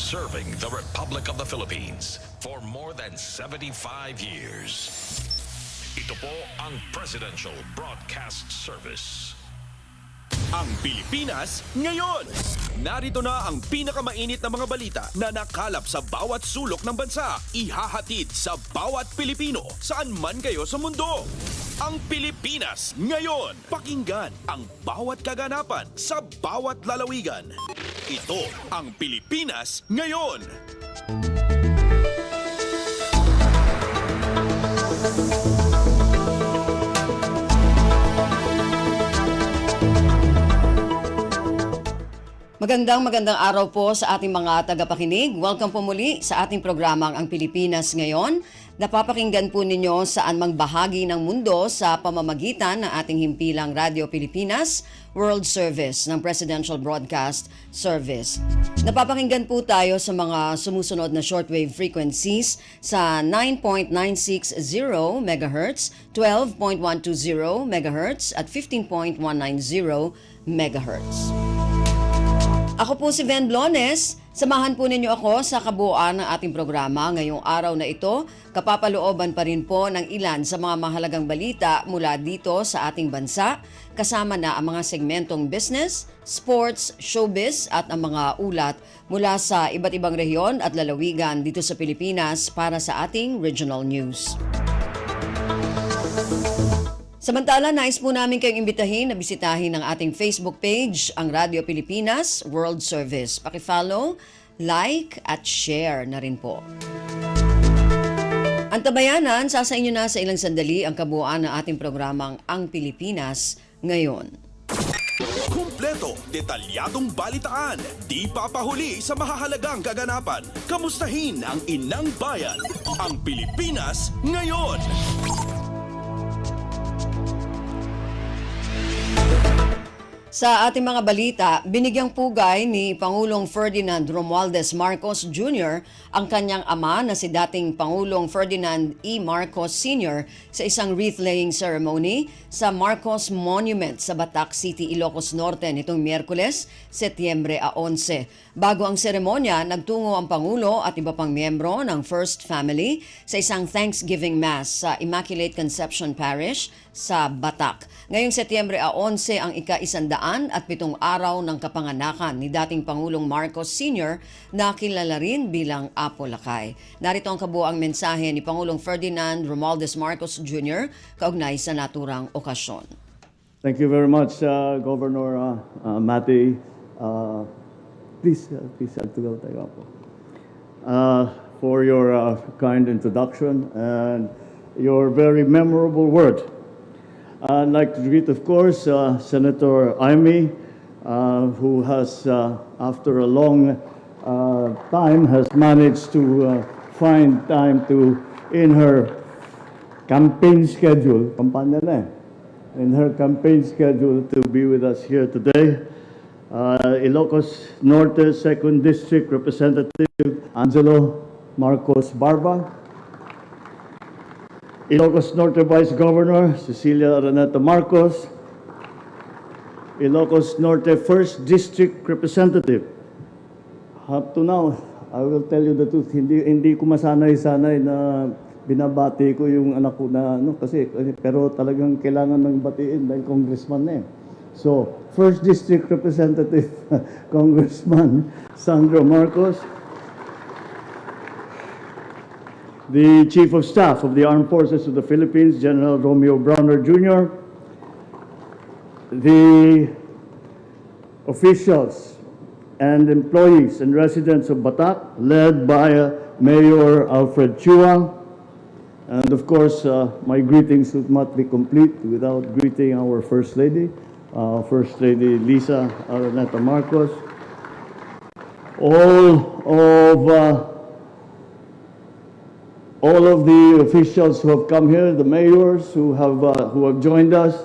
serving the Republic of the Philippines for more than 75 years. Ito po ang Presidential Broadcast Service. Ang Pilipinas ngayon. Narito na ang pinakamainit na mga balita na nakalap sa bawat sulok ng bansa. Ihahatid sa bawat Pilipino saan man kayo sa mundo. Ang Pilipinas ngayon. Pakinggan ang bawat kaganapan sa bawat lalawigan. Ito ang Pilipinas ngayon. Magandang araw po sa ating mga tagapakinig. Welcome po muli sa ating programang Ang Pilipinas Ngayon. Napapakinggan po ninyo saan mang bahagi ng mundo sa pamamagitan ng ating himpilang Radio Pilipinas World Service ng Presidential Broadcast Service. Napapakinggan po tayo sa mga sumusunod na shortwave frequencies sa 9.960 MHz, 12.120 MHz at 15.190 MHz. Ako po si Ven Blones. Samahan po ninyo ako sa kabuuan ng ating programa ngayong araw na ito. Kapapalooban pa rin po ng ilan sa mga mahalagang balita mula dito sa ating bansa, kasama na ang mga segmentong business, sports, showbiz at ang mga ulat mula sa iba't ibang rehiyon at lalawigan dito sa Pilipinas para sa ating regional news. Samantala, nais po namin kayong imbitahin na bisitahin ang ating Facebook page, ang Radio Pilipinas World Service. Paki-follow, like at share na rin po. Antabayanan, sasa inyo na sa ilang sandali ang kabuuan ng ating programang Ang Pilipinas Ngayon. Kumpleto, detalyadong balitaan, di papahuli sa mahahalagang kaganapan. Kamustahin ang inang bayan, ang Pilipinas Ngayon. Sa ating mga balita, binigyang pugay ni Pangulong Ferdinand Romualdez Marcos Jr. ang kanyang ama na si dating Pangulong Ferdinand E. Marcos Sr. sa isang wreath-laying ceremony sa Marcos Monument sa Batac City, Ilocos Norte nitong Miyerkules, Setyembre 11. Bago ang seremonya, nagtungo ang Pangulo at iba pang miyembro ng First Family sa isang Thanksgiving Mass sa Immaculate Conception Parish sa Batac. Ngayong Setyembre 11 ang ika-107 araw ng kapanganakan ni dating Pangulong Marcos Sr. na kilala rin bilang Apo Lakay. Narito ang kabuuang mensahe ni Pangulong Ferdinand Romualdez Marcos Jr. kaugnay sa naturang okasyon. Thank you very much, Governor Mati. Please for your kind introduction and your very memorable word. I'd like to greet, of course, Senator Amy, who has, after a long time, has managed to find time to, in her campaign schedule, in her campaign schedule to be with us here today. Ilocos Norte 2nd District Representative Angelo Marcos Barba, Ilocos Norte Vice Governor Cecilia Araneta Marcos, Ilocos Norte 1st District Representative. Up to now, I will tell you the truth, hindi ko masanay-sanay na binabati ko yung anak ko na pero talagang kailangan ng batiin dahil congressman na eh. So, 1st District Representative Congressman Sandro Marcos, the Chief of Staff of the Armed Forces of the Philippines, General Romeo Browner Jr., the officials and employees and residents of Batac, led by Mayor Alfred Chua, and of course, my greetings would not be complete without greeting our First Lady, First Lady Lisa Araneta Marcos, all of the officials who have come here, the mayors who have joined us,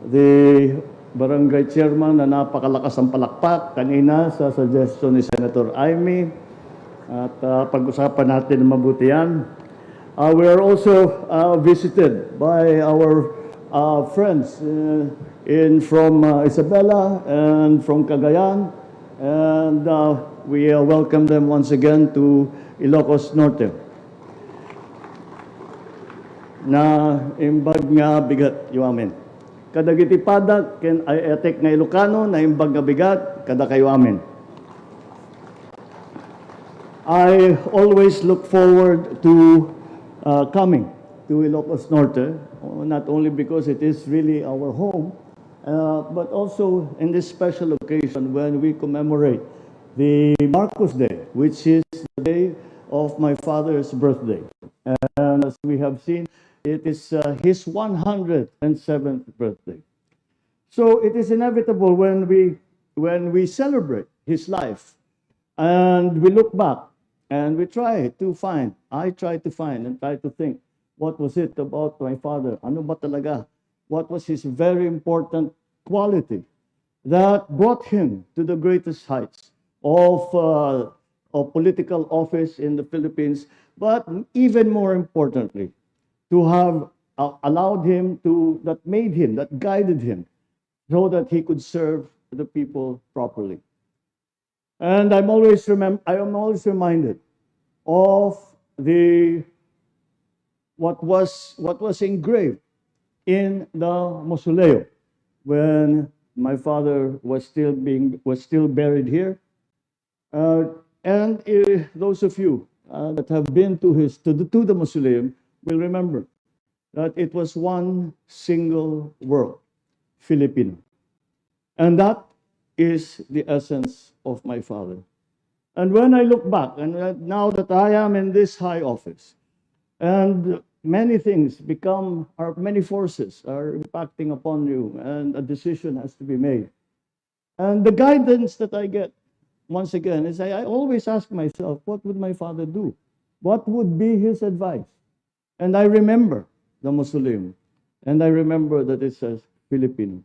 the barangay chairman na napakalakas ang palakpak kanina sa suggestion ni Senator Amy, at pag-usapan natin mabuti yan. We are also visited by our friends from Isabela and from Cagayan, and we welcome them once again to Ilocos Norte. Na imbag nga bigat yu amin. Kadagiti padak ken ay etek nga Ilocano na imbag nga bigat kada kayo amin. I always look forward to coming to Ilocos Norte, not only because it is really our home, but also in this special occasion when we commemorate the Marcos Day, which is the day of my father's birthday. And as we have seen, it is his 107th birthday. So it is inevitable when we celebrate his life and we look back and we I try to find and try to think, what was it about my father? Ano ba talaga? What was his very important quality that brought him to the greatest heights of political office in the Philippines, but even more importantly, to have allowed him that guided him, so that he could serve the people properly. And I am always reminded of what was engraved in the mausoleum when my father was still buried here. And those of you that have been to the mausoleum will remember that it was one single word, Filipino. And that is the essence of my father. And when I look back, and now that I am in this high office, and many forces are impacting upon you, and a decision has to be made. And the guidance that I get, once again, is I always ask myself, what would my father do? What would be his advice? And I remember the mausoleum, and I remember that it says Filipino.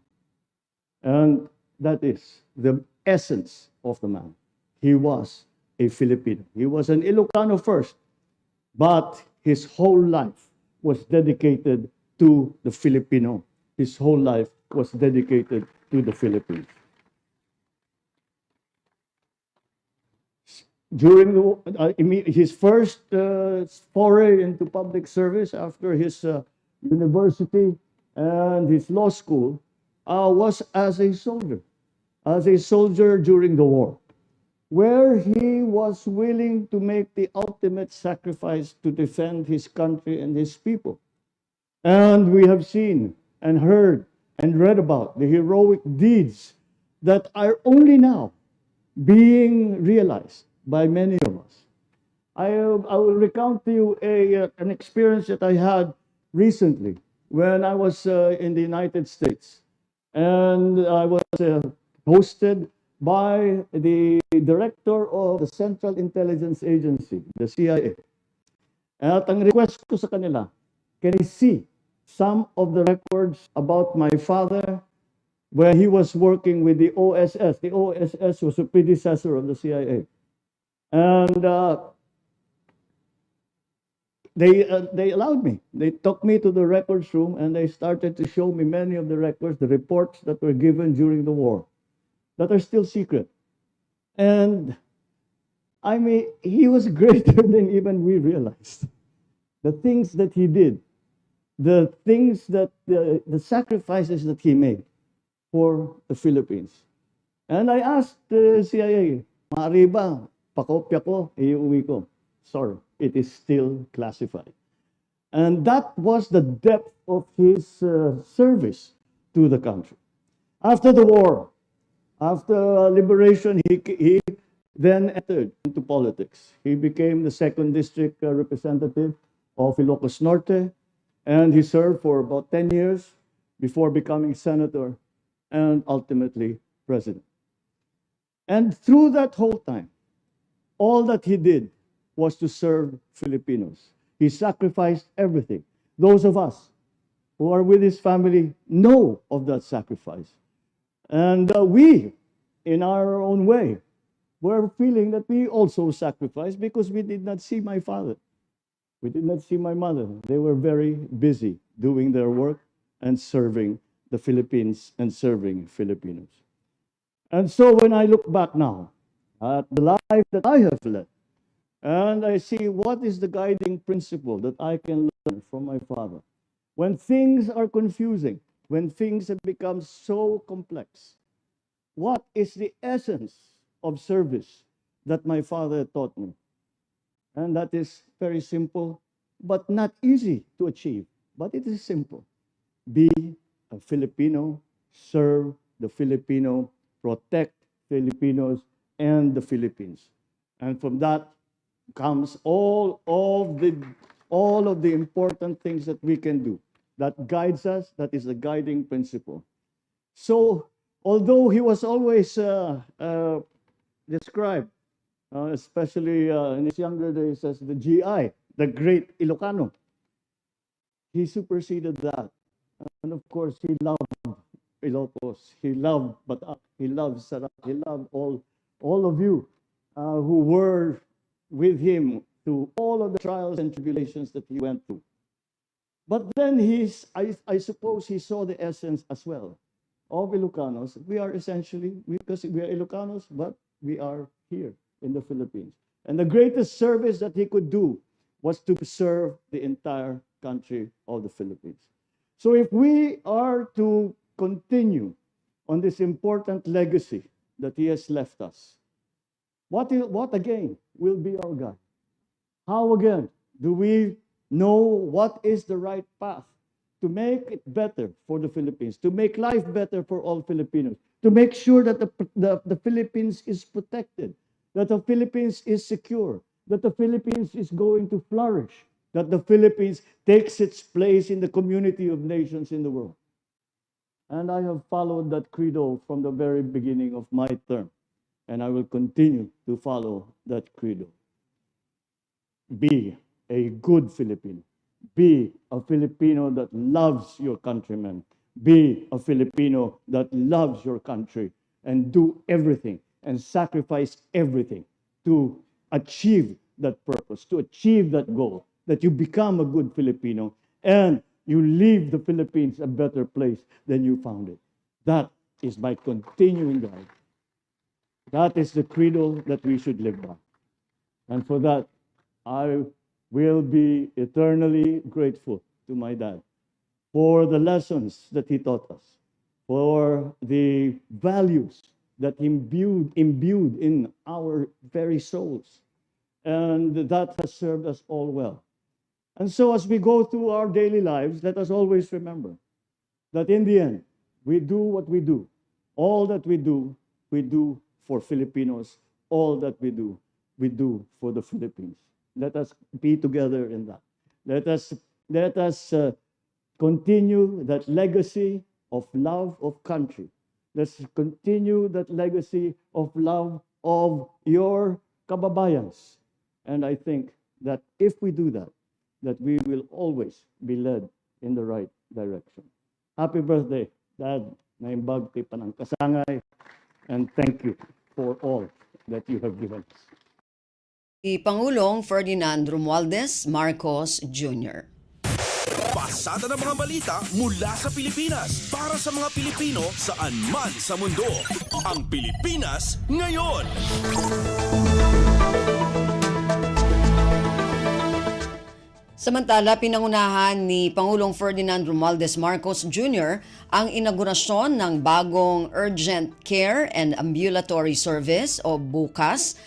And that is the essence of the man. He was a Filipino. He was an Ilocano first, but his whole life was dedicated to the Filipino. His whole life was dedicated to the Philippines. During his first foray into public service after his university and his law school was as a soldier during the war, where he was willing to make the ultimate sacrifice to defend his country and his people. And we have seen and heard and read about the heroic deeds that are only now being realized by many of us. I will recount to you an experience that I had recently when I was in the United States. And I was hosted by the director of the Central Intelligence Agency, the CIA. At ang request ko sa kanila, can I see some of the records about my father when he was working with the OSS? The OSS was a predecessor of the CIA. And they allowed me. They took me to the records room and they started to show me many of the records, the reports that were given during the war, that are still secret. And I mean, he was greater than even we realized. The things that he did, the sacrifices that he made for the Philippines. And I asked the CIA, maaari ba, pakopya ko, iuwi ko. Sorry, it is still classified. And that was the depth of his service to the country. After the war, after liberation, he then entered into politics. He became the 2nd District Representative of Ilocos Norte, and he served for about 10 years before becoming senator and ultimately president. And through that whole time, all that he did was to serve Filipinos. He sacrificed everything. Those of us who are with his family know of that sacrifice. And we, in our own way, were feeling that we also sacrificed because we did not see my father. We did not see my mother. They were very busy doing their work and serving the Philippines and serving Filipinos. And so when I look back now, at the life that I have led. And I see what is the guiding principle that I can learn from my father. When things are confusing, when things have become so complex, what is the essence of service that my father taught me? And that is very simple, but not easy to achieve. But it is simple. Be a Filipino, serve the Filipino, protect Filipinos and the Philippines. And from that comes all of the important things that we can do. That guides us, that is the guiding principle. So, although he was always described, especially in his younger days, as the GI, the Great Ilocano, he superseded that. And of course, he loved Ilocos. He loved Batak. He loved Sarat. He loved all of you who were with him through all of the trials and tribulations that he went through. But then I suppose he saw the essence as well of Ilocanos. We are essentially, because we are Ilocanos, but we are here in the Philippines. And the greatest service that he could do was to serve the entire country of the Philippines. So if we are to continue on this important legacy that he has left us, what again will be our guide? How again do we know what is the right path to make it better for the Philippines, to make life better for all Filipinos, to make sure that the Philippines is protected, that the Philippines is secure, that the Philippines is going to flourish, that the Philippines takes its place in the community of nations in the world. And I have followed that credo from the very beginning of my term, and I will continue to follow that credo. Be a good Filipino. Be a Filipino that loves your countrymen. Be a Filipino that loves your country, and do everything and sacrifice everything to achieve that purpose, to achieve that goal, that you become a good Filipino and you leave the Philippines a better place than you found it. That is my continuing guide. That is the credo that we should live by. And for that, I will be eternally grateful to my dad for the lessons that he taught us, for the values that he imbued in our very souls. And that has served us all well. And so as we go through our daily lives, let us always remember that in the end, we do what we do. All that we do for Filipinos. All that we do for the Philippines. Let us be together in that. Let us continue that legacy of love of country. Let's continue that legacy of love of your kababayans. And I think that if we do that, that we will always be led in the right direction. Happy birthday, Dad. Naimbag kay panang kasangay. And thank you for all that you have given us. Si Pangulong Ferdinand Romualdez Marcos Jr. Pasada ng mga balita mula sa Pilipinas para sa mga Pilipino saan man sa mundo. Ang Pilipinas ngayon. Samantala, pinangunahan ni Pangulong Ferdinand Romualdez Marcos Jr. ang inaugurasyon ng bagong Urgent Care and Ambulatory Service o BUCAS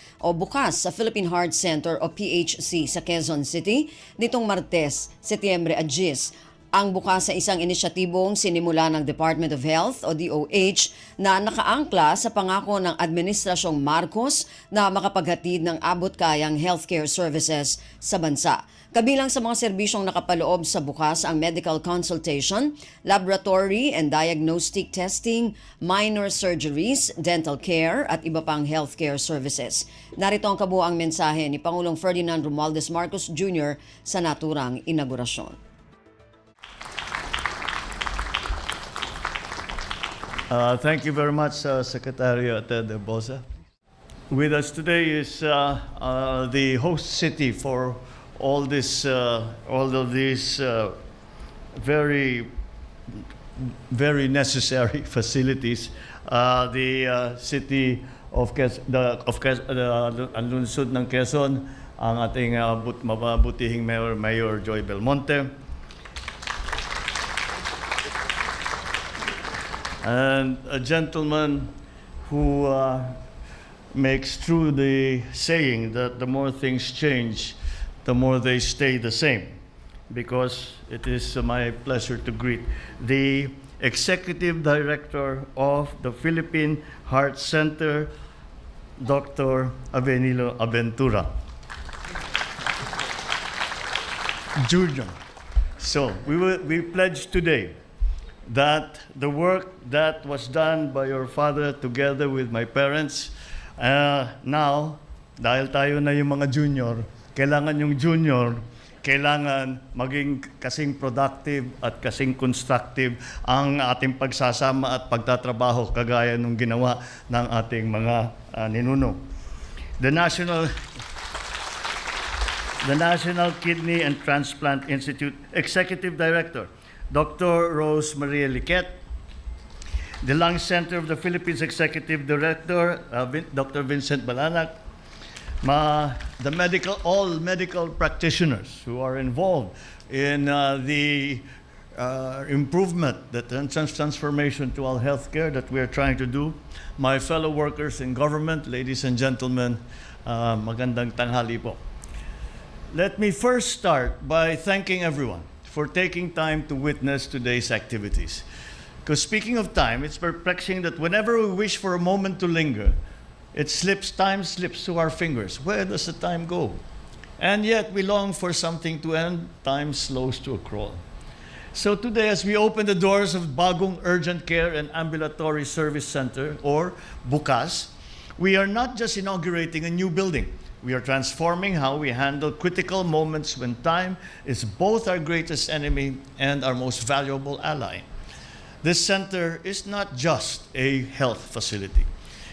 sa Philippine Heart Center o PHC sa Quezon City nitong Martes, Setyembre 10. Ang bukas sa isang inisyatibong sinimula ng Department of Health o DOH na nakaangkla sa pangako ng Administrasyong Marcos na makapaghatid ng abot-kayang healthcare services sa bansa. Kabilang sa mga serbisyong nakapaloob sa bukas ang medical consultation, laboratory and diagnostic testing, minor surgeries, dental care at iba pang healthcare services. Narito ang kabuuang mensahe ni Pangulong Ferdinand Romualdez Marcos Jr. sa naturang inaugurasyon. Thank you very much, Secretary Ted Bosa. With us today is the host city for all of these very, very necessary facilities. The city ang lungsod ng Quezon, ang ating mababutihing Mayor Joy Belmonte. And a gentleman who makes true the saying that the more things change, the more they stay the same. Because it is my pleasure to greet the Executive Director of the Philippine Heart Center, Dr. Avenilo Aventura Jr. So we pledge today that the work that was done by your father together with my parents, now, dahil tayo na yung mga junior, kailangan maging kasing productive at kasing constructive ang ating pagsasama at pagtatrabaho kagaya nung ginawa ng ating mga ninuno. The National Kidney and Transplant Institute Executive Director, Dr. Rose Maria Liquet. The Lung Center of the Philippines Executive Director, Dr. Vincent Balanak. All medical practitioners who are involved in the improvement, the transformation to our healthcare that we are trying to do. My fellow workers in government, ladies and gentlemen, magandang tanghali po. Let me first start by thanking everyone for taking time to witness today's activities. Because speaking of time, it's perplexing that whenever we wish for a moment to linger, time slips through our fingers. Where does the time go? And yet we long for something to end, time slows to a crawl. So today, as we open the doors of Bagong Urgent Care and Ambulatory Service Center, or BUCAS, we are not just inaugurating a new building. We are transforming how we handle critical moments when time is both our greatest enemy and our most valuable ally. This center is not just a health facility.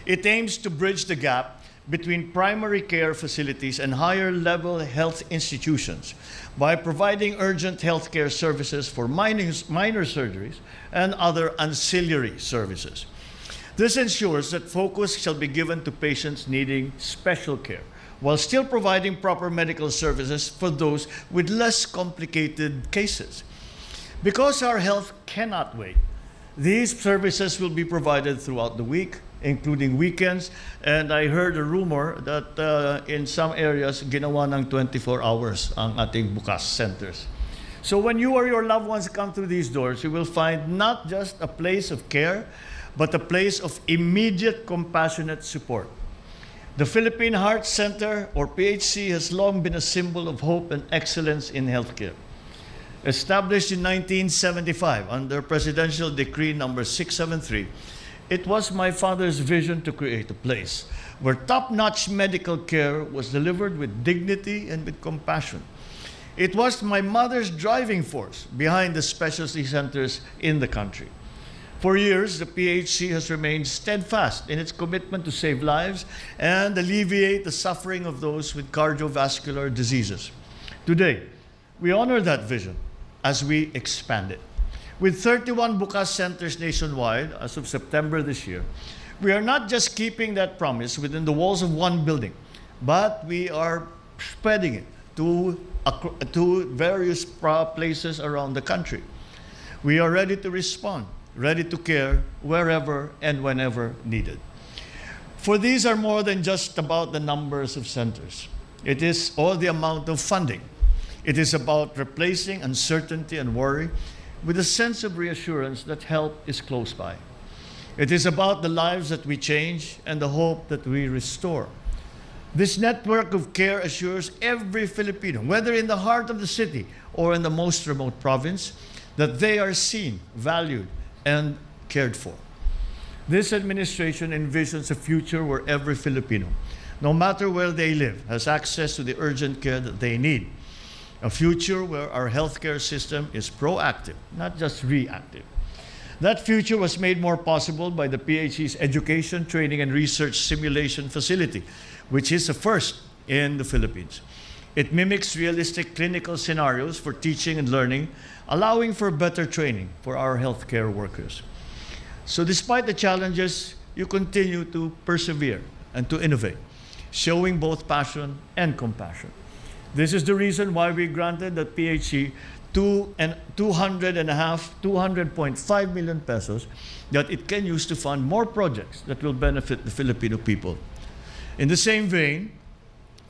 It aims to bridge the gap between primary care facilities and higher-level health institutions by providing urgent healthcare services for minor surgeries and other ancillary services. This ensures that focus shall be given to patients needing special care, while still providing proper medical services for those with less complicated cases. Because our health cannot wait, these services will be provided throughout the week, including weekends, and I heard a rumor that in some areas, ginawa ng 24 hours ang ating BUCAS centers. So when you or your loved ones come through these doors, you will find not just a place of care, but a place of immediate compassionate support. The Philippine Heart Center, or PHC, has long been a symbol of hope and excellence in healthcare. Established in 1975 under Presidential Decree number 673, it was my father's vision to create a place where top-notch medical care was delivered with dignity and with compassion. It was my mother's driving force behind the specialty centers in the country. For years, the PHC has remained steadfast in its commitment to save lives and alleviate the suffering of those with cardiovascular diseases. Today, we honor that vision as we expand it. With 31 BUCAS centers nationwide as of September this year, we are not just keeping that promise within the walls of one building, but we are spreading it to various places around the country. We are ready to respond, ready to care wherever and whenever needed. For these are more than just about the numbers of centers. It is all the amount of funding. It is about replacing uncertainty and worry with a sense of reassurance that help is close by. It is about the lives that we change and the hope that we restore. This network of care assures every Filipino, whether in the heart of the city or in the most remote province, that they are seen, valued, and cared for. This administration envisions a future where every Filipino, no matter where they live, has access to the urgent care that they need. A future where our healthcare system is proactive, not just reactive. That future was made more possible by the PHC's Education, Training, and Research Simulation Facility, which is a first in the Philippines. It mimics realistic clinical scenarios for teaching and learning, allowing for better training for our healthcare workers. So despite the challenges you continue to persevere and to innovate, showing both passion and compassion. This is the reason why we granted the PHC 200.5 million pesos that it can use to fund more projects that will benefit the Filipino people. In the same vein,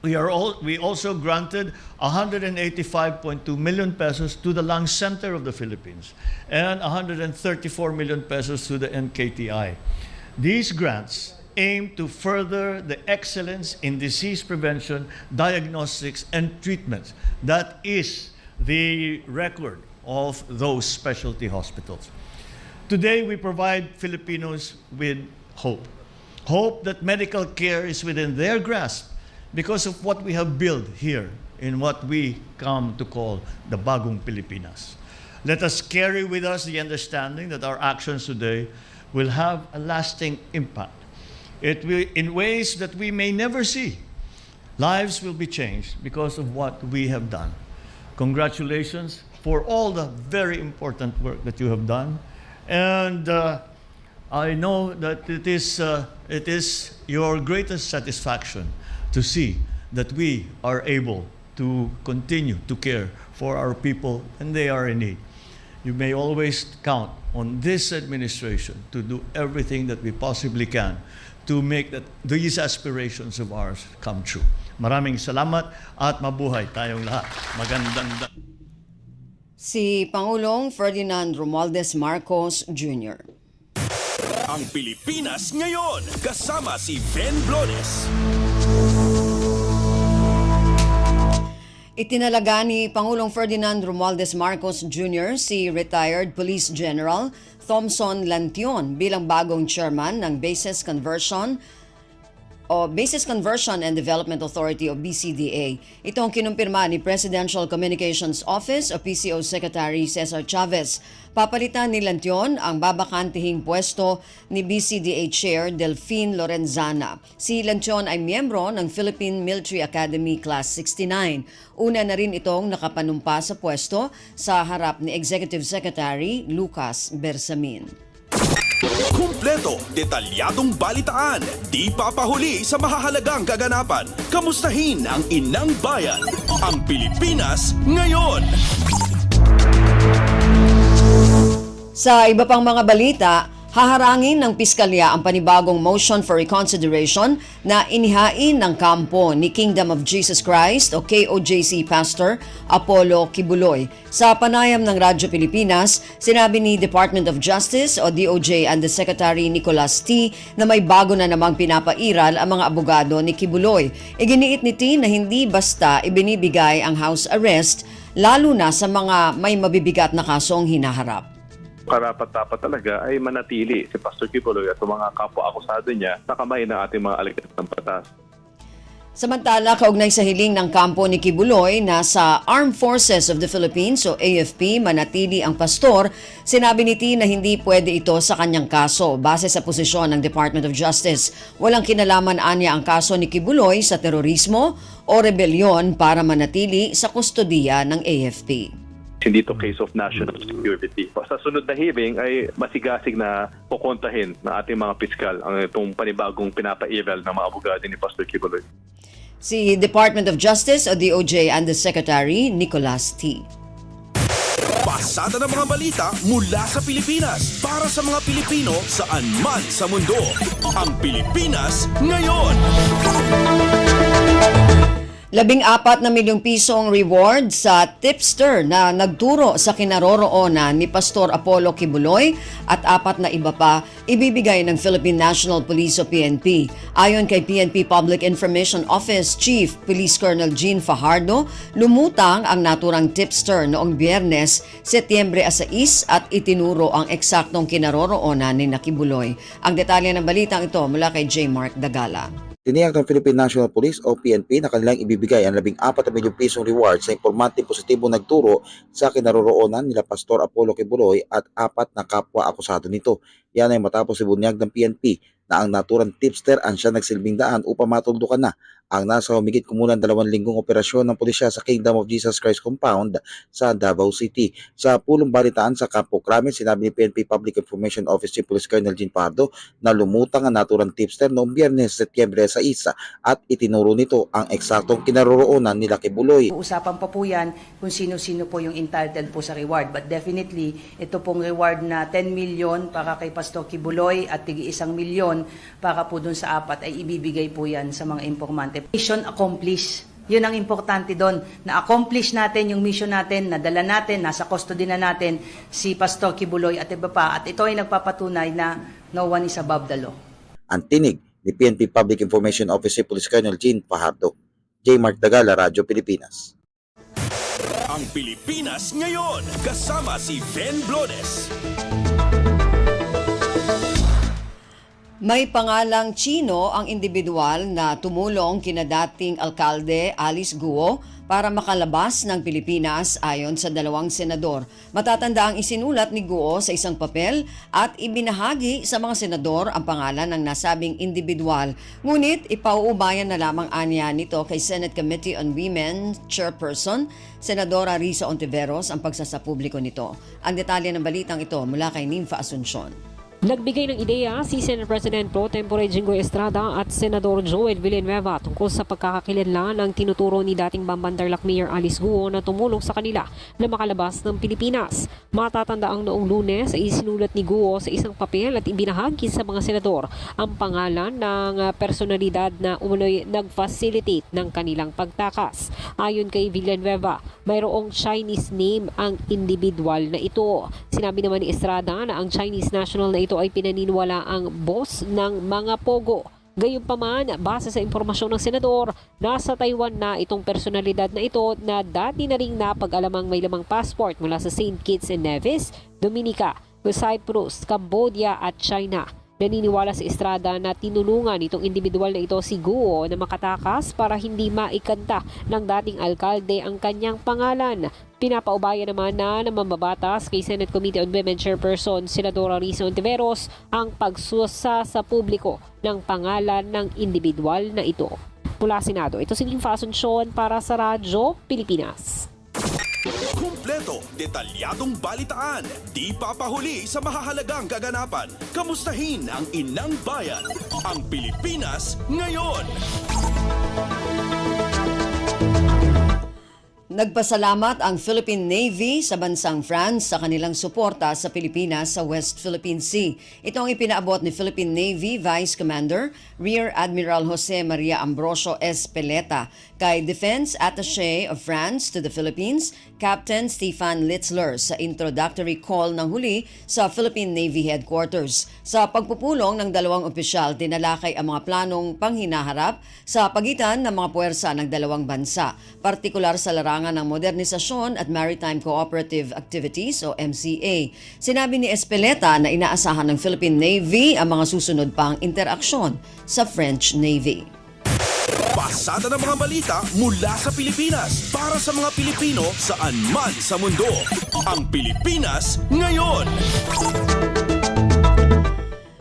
we also granted 185.2 million pesos to the Lung Center of the Philippines and 134 million pesos to the NKTI. These grants aim to further the excellence in disease prevention, diagnostics, and treatments. That is the record of those specialty hospitals. Today, we provide Filipinos with hope. Hope that medical care is within their grasp because of what we have built here in what we come to call the Bagong Pilipinas. Let us carry with us the understanding that our actions today will have a lasting impact. It will, in ways that we may never see. Lives will be changed because of what we have done. Congratulations for all the very important work that you have done. And I know that it is your greatest satisfaction to see that we are able to continue to care for our people and they are in need. You may always count on this administration to do everything that we possibly can to make these aspirations of ours come true. Maraming salamat at mabuhay tayong lahat. Magandang Si Pangulong Ferdinand Romualdez Marcos Jr. Ang Pilipinas ngayon, kasama si Ben Blones. Itinalaga ni Pangulong Ferdinand Romualdez Marcos Jr. si retired Police General Thomson Lantion bilang bagong chairman ng Bases Conversion and Development Authority o BCDA. Ito ang kinumpirma ni Presidential Communications Office o PCO Secretary Cesar Chavez. Papalitan ni Lantion ang babakantihing pwesto ni BCDA Chair Delphine Lorenzana. Si Lantion ay miyembro ng Philippine Military Academy Class 69. Una na rin itong nakapanumpa sa pwesto sa harap ni Executive Secretary Lucas Bersamin. Kumpleto, detalyadong balitaan, di papahuli sa mahahalagang kaganapan. Kamustahin ang inang bayan, ang Pilipinas ngayon. Sa iba pang mga balita, haharangin ng piskalya ang panibagong motion for reconsideration na inihain ng kampo ni Kingdom of Jesus Christ o KOJC Pastor Apollo Kibuloy. Sa panayam ng Radyo Pilipinas, sinabi ni Department of Justice o DOJ Undersecretary Nicolas T. na may bago na namang pinapairal ang mga abogado ni Kibuloy. Iginiit ni T. na hindi basta ibinibigay ang house arrest, lalo na sa mga may mabibigat na kasong hinaharap. Karapat-dapat talaga ay manatili si Pastor Kibuloy at mga kapwa-akusado niya sa kamay ng ating mga alagad ng batas. Samantala, kaugnay sa hiling ng kampo ni Kibuloy na sa Armed Forces of the Philippines o AFP manatili ang pastor, sinabi ni T na hindi pwede ito sa kanyang kaso. Base sa posisyon ng Department of Justice, walang kinalaman anya ang kaso ni Kibuloy sa terorismo o rebelyon para manatili sa kustodiya ng AFP. Hindi ito case of national security. Sa sunod na hearing ay masigasig na kukontahin ng ating mga piskal ang itong panibagong pinapairal ng mga abogado ni Pastor Kibuloy. Si Department of Justice o DOJ Undersecretary Nicolas T. Pasada ng mga balita mula sa Pilipinas para sa mga Pilipino saan man sa mundo. Ang Pilipinas ngayon. 14 na milyong pisong reward sa tipster na nagturo sa kinaroroonan ni Pastor Apollo Kibuloy at 4 na iba pa ibibigay ng Philippine National Police o PNP. Ayon kay PNP Public Information Office Chief Police Colonel Jean Fajardo, lumutang ang naturang tipster noong Biyernes, Setyembre 6 at itinuro ang eksaktong kinaroroonan ni Kibuloy. Ang detalye ng balitang ito mula kay J. Mark Dagala. Tiniyag ng Philippine National Police o PNP na kanilang ibibigay ang 14 na milyong pisong reward sa impormante positibong nagturo sa kinaroroonan nila Pastor Apollo Kibuloy at 4 na kapwa-akusado nito. Yan ay matapos ibunyag ng PNP na ang naturang tipster ang siya nagsilbing daan upang matuldukan na ang nasa humigit kumulang 2 linggong operasyon ng pulisya sa Kingdom of Jesus Christ Compound sa Davao City. Sa pulong balitaan sa Campo Crame, sinabi ni PNP Public Information Office Chief Police Colonel Jean Pardo na lumutang ang naturang tipster noong Biyernes, Setyembre 6 at itinuro nito ang eksaktong kinaroroonan ni Lucky Buloy. Usapan pa po yan kung sino-sino po yung entitled po sa reward. But definitely, ito pong reward na 10 million para kay Pastor Kibuloy at tigi 1 million para po dun sa 4 ay ibibigay po yan sa mga informante. Mission accomplished. Yun ang importante doon. Na-accomplish natin yung mission natin, nadala natin, nasa custody na natin si Pastor Kibuloy at iba pa. At ito ay nagpapatunay na no one is above the law. Ang tinig ni PNP Public Information Office Police Colonel Jean Fajardo. J. Mark Dagala, Radyo Pilipinas. Ang Pilipinas ngayon, kasama si Ben Blodes. May pangalang Chino ang individual na tumulong kina dating alkalde Alice Guo para makalabas ng Pilipinas ayon sa 2 senador. Matatanda ang isinulat ni Guo sa isang papel at ibinahagi sa mga senador ang pangalan ng nasabing individual. Ngunit ipauubayan na lamang anya nito kay Senate Committee on Women Chairperson Senadora Risa Ontiveros ang pagsasapubliko nito. Ang detalye ng balitang ito mula kay Ninfa Asuncion. Nagbigay ng ideya si Senate President Pro Tempore Jinggoy Estrada at Senador Joel Villanueva tungkol sa pagkakakilanlan ng tinuturo ni dating Bambandarlac Mayor Alice Guo na tumulong sa kanila na makalabas ng Pilipinas. Matatanda ang noong Lunes ay isinulat ni Guo sa isang papel at ibinahagi sa mga senador ang pangalan ng personalidad na umunoy nag-facilitate ng kanilang pagtakas. Ayon kay Villanueva, mayroong Chinese name ang individual na ito. Sinabi naman ni Estrada na ang Chinese national na ito ay pinaniniwala ang boss ng mga pogo. Gayunpaman, base sa impormasyon ng senador, nasa Taiwan na itong personalidad na ito na dati na ring napag-alamang may lamang passport mula sa St. Kitts and Nevis, Dominica, Cyprus, Cambodia at China. Naniniwala si Estrada na tinulungan itong individual na ito si Guo na makatakas para hindi maikanta ng dating alkalde ang kanyang pangalan. Pinapaubaya naman na mambabatas kay Senate Committee on Women Chairperson Senadora Risa Ontiveros ang pagsusa sa publiko ng pangalan ng individual na ito. Mula Senado, ito si Ninfa Asuncion para sa Radyo Pilipinas. Kumpleto, detalyadong balitaan, di papahuli sa mahahalagang kaganapan. Kamustahin ang inang bayan, ang Pilipinas ngayon. Nagpasalamat ang Philippine Navy sa bansang France sa kanilang suporta sa Pilipinas sa West Philippine Sea. Ito ang ipinaabot ni Philippine Navy Vice Commander Rear Admiral Jose Maria Ambrosio Espeleta kay Defense Attaché of France to the Philippines, Captain Stefan Litzler sa introductory call ng huli sa Philippine Navy Headquarters. Sa pagpupulong ng 2 opisyal, tinalakay ang mga planong panghinaharap sa pagitan ng mga puwersa ng 2 bansa, partikular sa larangan ng modernisasyon at maritime cooperative activities o MCA. Sinabi ni Espeleta na inaasahan ng Philippine Navy ang mga susunod pang interaksyon sa French Navy. Pasada ng mga balita mula sa Pilipinas para sa mga Pilipino saan man sa mundo. Ang Pilipinas ngayon.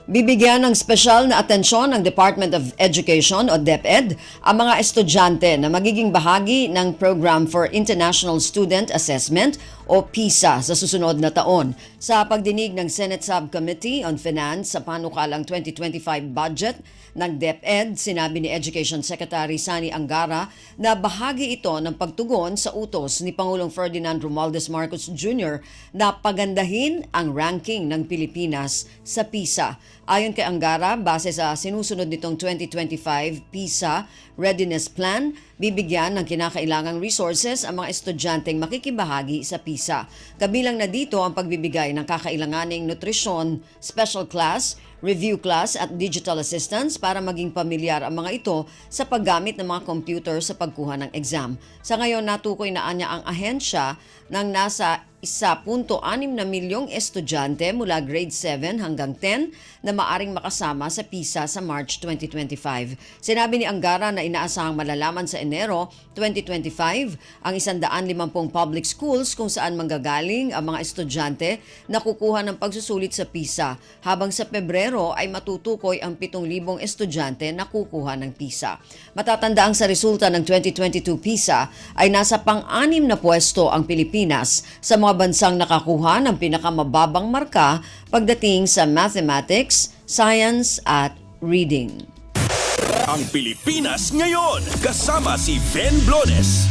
Bibigyan ng espesyal na atensyon ng Department of Education o DepEd ang mga estudyante na magiging bahagi ng Program for International Student Assessment o PISA sa susunod na taon. Sa pagdinig ng Senate Subcommittee on Finance sa panukalang 2025 budget ng DepEd, sinabi ni Education Secretary Sani Angara na bahagi ito ng pagtugon sa utos ni Pangulong Ferdinand Romualdez Marcos Jr. na pagandahin ang ranking ng Pilipinas sa PISA. Ayon kay Angara, base sa sinusunod nitong 2025 PISA Readiness Plan, bibigyan ng kinakailangang resources ang mga estudyanteng makikibahagi sa PISA. Kabilang na dito ang pagbibigay ng kakailanganing nutrisyon, special class, review class at digital assistance para maging pamilyar ang mga ito sa paggamit ng mga computer sa pagkuha ng exam. Sa ngayon, natukoy na anya ang ahensya ng nasa 1.6 na milyong estudyante mula grade 7 hanggang 10 na maaring makasama sa PISA sa March 2025. Sinabi ni Angara na inaasahang malalaman sa Enero 2025 ang 150 public schools kung saan manggagaling ang mga estudyante na kukuha ng pagsusulit sa PISA, habang sa Pebrero Enero ay matutukoy ang 7,000 estudyante na kukuha ng PISA. Matatandaang sa resulta ng 2022 PISA ay nasa pang-6 na pwesto ang Pilipinas sa mga bansang nakakuha ng pinakamababang marka pagdating sa mathematics, science at reading. Ang Pilipinas ngayon, kasama si Ben Blones.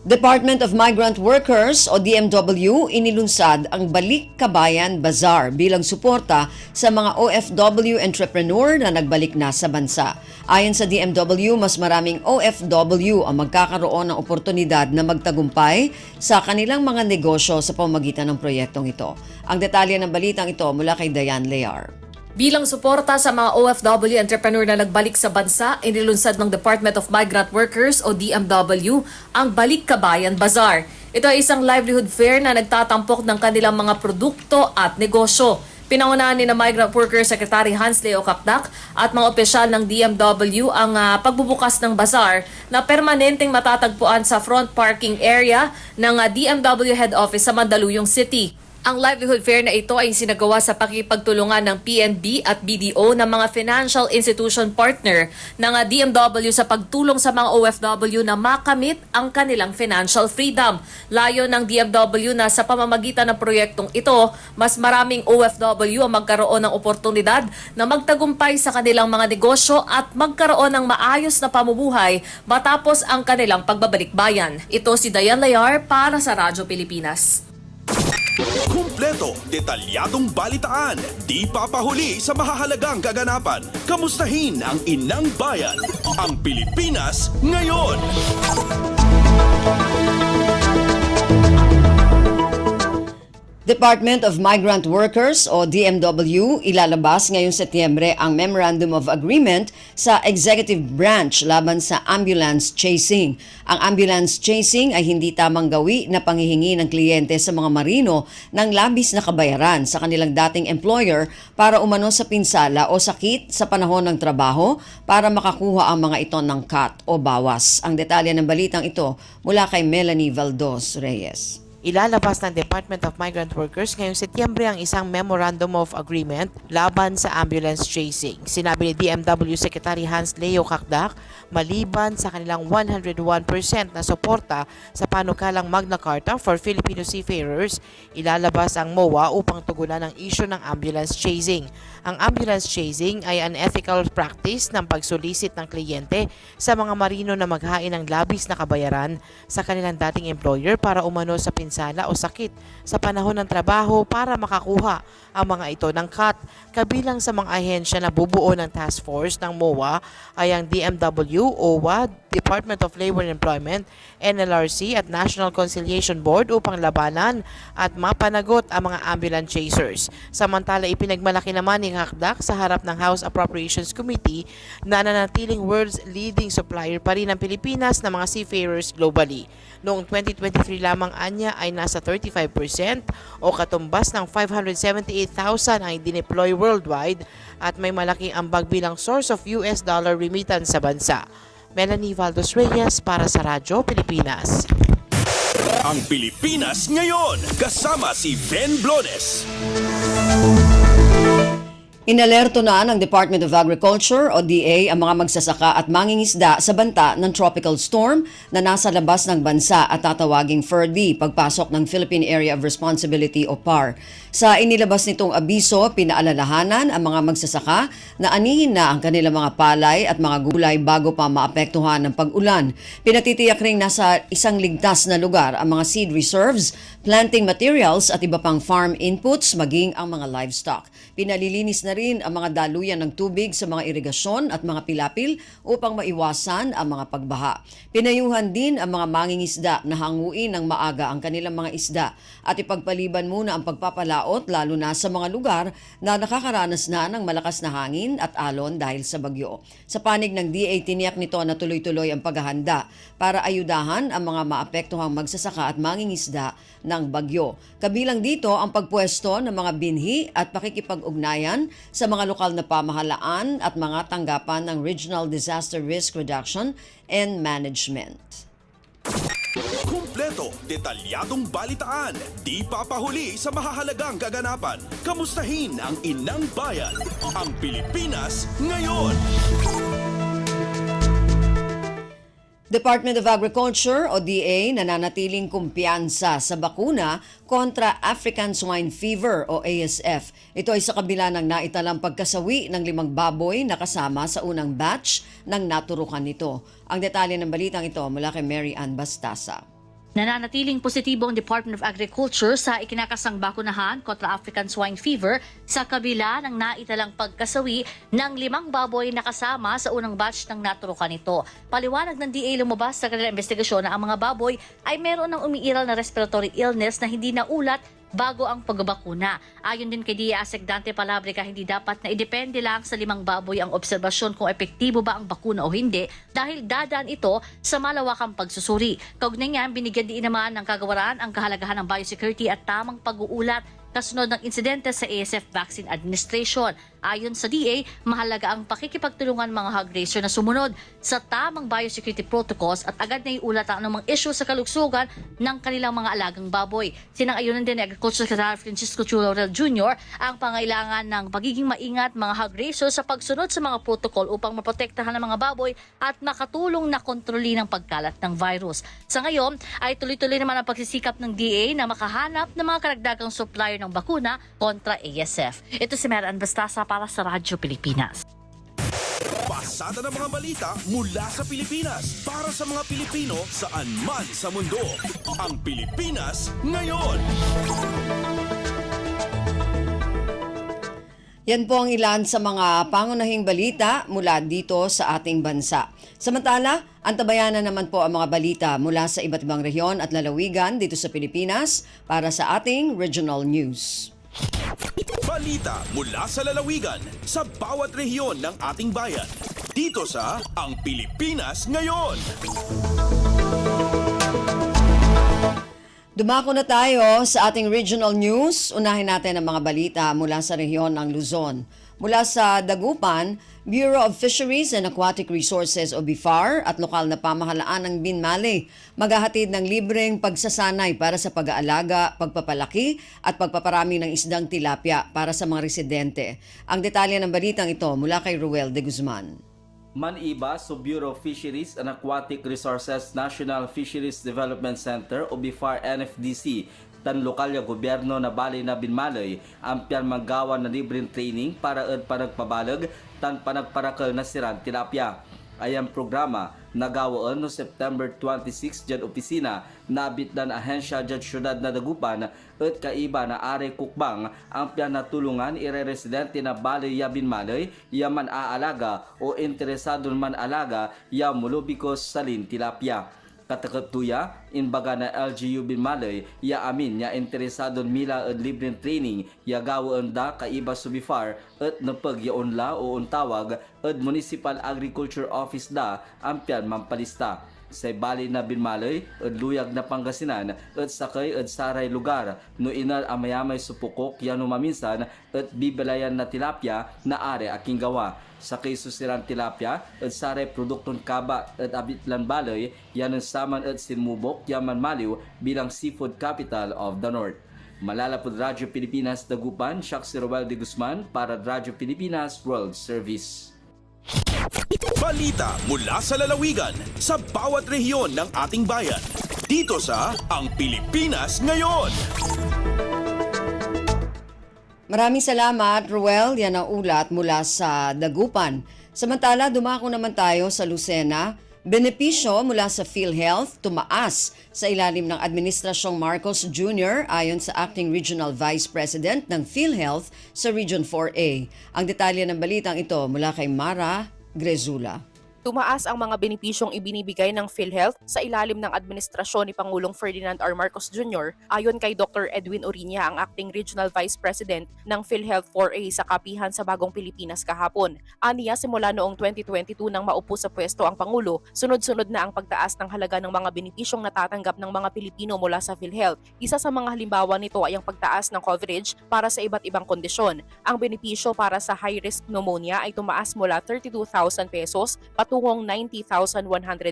Department of Migrant Workers o DMW inilunsad ang Balik Kabayan Bazaar bilang suporta sa mga OFW entrepreneur na nagbalik na sa bansa. Ayon sa DMW, mas maraming OFW ang magkakaroon ng oportunidad na magtagumpay sa kanilang mga negosyo sa pamamagitan ng proyektong ito. Ang detalye ng balitang ito mula kay Diane Lear. Bilang suporta sa mga OFW entrepreneur na nagbalik sa bansa, inilunsad ng Department of Migrant Workers o DMW ang Balik Kabayan Bazaar. Ito ay isang livelihood fair na nagtatampok ng kanilang mga produkto at negosyo. Pinangunahan ni na Migrant Workers Secretary Hans Leo Kakdak at mga opisyal ng DMW ang pagbubukas ng bazaar na permanenteng matatagpuan sa front parking area ng DMW head office sa Mandaluyong City. Ang livelihood fair na ito ay sinagawa sa pakipagtulungan ng PNB at BDO ng mga financial institution partner ng DMW sa pagtulong sa mga OFW na makamit ang kanilang financial freedom. Layo ng DMW na sa pamamagitan ng proyektong ito, mas maraming OFW ang magkaroon ng oportunidad na magtagumpay sa kanilang mga negosyo at magkaroon ng maayos na pamumuhay matapos ang kanilang pagbabalik bayan. Ito si Diane Layar para sa Radyo Pilipinas. Kumpleto, detalyadong balitaan, di papahuli sa mahahalagang kaganapan. Kamustahin ang inang bayan, ang Pilipinas ngayon. Department of Migrant Workers o DMW ilalabas ngayong Setyembre ang Memorandum of Agreement sa Executive Branch laban sa ambulance chasing. Ang ambulance chasing ay hindi tamang gawi na panghihingi ng kliyente sa mga marino ng labis na kabayaran sa kanilang dating employer para umano sa pinsala o sakit sa panahon ng trabaho para makakuha ang mga ito ng cut o bawas. Ang detalye ng balitang ito mula kay Melanie Valdos Reyes. Ilalabas ng Department of Migrant Workers ngayong Setyembre ang isang Memorandum of Agreement laban sa ambulance chasing. Sinabi ni DMW Secretary Hans Leo Kakdak, maliban sa kanilang 101% na suporta sa panukalang Magna Carta for Filipino Seafarers, ilalabas ang MOA upang tugunan ang issue ng ambulance chasing. Ang ambulance chasing ay unethical practice ng pagsulisit ng kliyente sa mga marino na maghain ng labis na kabayaran sa kanilang dating employer para umano sa pinsala o sakit sa panahon ng trabaho para makakuha ang mga ito ng cut. Kabilang sa mga ahensya na bubuo ng task force ng MOA ay ang DMW, OWA, Department of Labor and Employment, NLRC at National Conciliation Board upang labanan at mapanagot ang mga ambulance chasers. Samantala, ipinagmalaki naman ni Kakdak sa harap ng House Appropriations Committee na nanatiling world's leading supplier pa rin ng Pilipinas ng mga seafarers globally. Noong 2023 lamang anya ay nasa 35% o katumbas ng 578,000 ang dineploy worldwide at may malaking ambag bilang source of US dollar remittance sa bansa. Melanie Valdos Reyes para sa Radyo Pilipinas. Ang Pilipinas ngayon, kasama si Ben Blones. Inalerto na ng Department of Agriculture o DA ang mga magsasaka at mangingisda sa banta ng tropical storm na nasa labas ng bansa at tatawaging FERDI pagpasok ng Philippine Area of Responsibility o PAR. Sa inilabas nitong abiso, pinaalalahanan ang mga magsasaka na anihin na ang kanilang mga palay at mga gulay bago pa maapektuhan ng pag-ulan. Pinatitiyak ring nasa isang ligtas na lugar ang mga seed reserves, planting materials at iba pang farm inputs maging ang mga livestock. Pinalilinis na rin ang mga daluyan ng tubig sa mga irigasyon at mga pilapil upang maiwasan ang mga pagbaha. Pinayuhan din ang mga mangingisda na hanguin ng maaga ang kanilang mga isda at ipagpaliban muna ang pagpapalaot lalo na sa mga lugar na nakakaranas na ng malakas na hangin at alon dahil sa bagyo. Sa panig ng DA, tiniyak nito na tuloy-tuloy ang paghahanda para ayudahan ang mga maapektuhang magsasaka at mangingisda ng bagyo. Kabilang dito ang pagpwesto ng mga binhi at pakikipag-ugnayan sa mga lokal na pamahalaan at mga tanggapan ng Regional Disaster Risk Reduction and Management. kumpleto, detalyadong balitaan, di papahuli sa mahahalagang kaganapan. Kamustahin ang inang bayan, ang Pilipinas ngayon. Department of Agriculture o DA nananatiling kumpiyansa sa bakuna kontra African Swine Fever o ASF. Ito ay sa kabila ng naitalang pagkasawi ng 5 baboy na kasama sa unang batch ng naturukan nito. Ang detalye ng balitang ito mula kay Mary Ann Bastasa. Nananatiling positibo ang Department of Agriculture sa ikinakasang bakunahan kontra African Swine Fever sa kabila ng naitalang pagkasawi ng 5 baboy na kasama sa unang batch ng naturukan nito. Paliwanag ng DA lumabas sa kanilang investigasyon na ang mga baboy ay meron ng umiiral na respiratory illness na hindi naulat bago ang pagbabakuna. Ayon din kay DA Asec Dante Palabrica, hindi dapat na idepende lang sa 5 baboy ang obserbasyon kung epektibo ba ang bakuna o hindi dahil dadaan ito sa malawakang pagsusuri. Kaugnay niyan, binigyan din naman ng kagawaran ang kahalagahan ng biosecurity at tamang pag-uulat kasunod ng insidente sa ASF Vaccine Administration. Ayon sa DA, mahalaga ang pakikipagtulungan mga hog raiser na sumunod sa tamang biosecurity protocols at agad na iulat ang anumang issue sa kalugsugan ng kanilang mga alagang baboy. Sinang-ayunan din ni Agriculture Secretary Francisco Chu Laurel Jr. ang pangailangan ng pagiging maingat mga hog raiser sa pagsunod sa mga protocol upang maprotektahan ang mga baboy at makatulong na kontrolin ang pagkalat ng virus. Sa ngayon, ay tuloy-tuloy naman ang pagsisikap ng DA na makahanap ng mga karagdagang supplier ng bakuna kontra ASF. Ito si Mary Ann Bastasa para sa Radyo Pilipinas. Pasada ng mga balita mula sa Pilipinas para sa mga Pilipino saan man sa mundo. Ang Pilipinas ngayon. Yan po ang ilan sa mga pangunahing balita mula dito sa ating bansa. Samantala, antabayanan naman po ang mga balita mula sa iba't ibang rehiyon at lalawigan dito sa Pilipinas para sa ating regional news. Balita mula sa lalawigan sa bawat rehiyon ng ating bayan. Dito sa Ang Pilipinas Ngayon. Dumako na tayo sa ating regional news. Unahin natin ang mga balita mula sa rehiyon ng Luzon. Mula sa Dagupan, Bureau of Fisheries and Aquatic Resources o BIFAR at lokal na pamahalaan ng Binmali maghahatid ng libreng pagsasanay para sa pag-aalaga, pagpapalaki at pagpaparami ng isdang tilapia para sa mga residente. Ang detalye ng balitang ito mula kay Ruel de Guzman. Maniba sa Bureau of Fisheries and Aquatic Resources National Fisheries Development Center o BIFAR NFDC tan lokal ya gobyerno na bali na Binmalay ang piyan magawa na libreng training para panagpabalag tan panagparakal na sirang tilapia. Ayang programa nagawaan no September 26 dyan opisina nabit na ahensya dyan syudad na Dagupan at kaiba na are kukbang ang piyan na tulungan ire-residente na bali ya Binmalay ya man aalaga o interesado man alaga ya mulubikos salin tilapia. Katakatuya, inbaga na LGU Binmalay, ya amin ya interesado mila at libreng training, ya gawaan da kaiba sa BIFAR at napag ya unla o untawag at Municipal Agriculture Office da ang piyan mampalista. Sa bali na Binmalay at luyag na Pangasinan at sakay at saray lugar no inal amayamay supukok yano maminsan at bibelayan na tilapia na are aking gawa. Sa susiran tilapia at saray produkton kaba at abitlan balay yanon saman at sinmubok yaman maliw bilang seafood capital of the North. Malalapod Radyo Pilipinas Dagupan, Siak si Roel de Guzman para Radyo Pilipinas World Service. Balita mula sa lalawigan sa bawat rehiyon ng ating bayan. Dito sa Ang Pilipinas Ngayon. Maraming salamat, Ruel. Yan ang ulat mula sa Dagupan. Samantala, dumako naman tayo sa Lucena. Benepisyo mula sa PhilHealth tumaas sa ilalim ng Administrasyong Marcos Jr. ayon sa Acting Regional Vice President ng PhilHealth sa Region 4A. Ang detalye ng balitang ito mula kay Mara Grezula. Tumaas ang mga benepisyong ibinibigay ng PhilHealth sa ilalim ng administrasyon ni Pangulong Ferdinand R. Marcos Jr. ayon kay Dr. Edwin Oriña, ang Acting Regional Vice President ng PhilHealth 4A sa kapihan sa Bagong Pilipinas kahapon. Aniya, simula noong 2022 nang maupo sa pwesto ang Pangulo, sunod-sunod na ang pagtaas ng halaga ng mga benepisyong natatanggap ng mga Pilipino mula sa PhilHealth. Isa sa mga halimbawa nito ay ang pagtaas ng coverage para sa iba't ibang kondisyon. Ang benepisyo para sa high-risk pneumonia ay tumaas mula 32,000 pesos patungong 90,100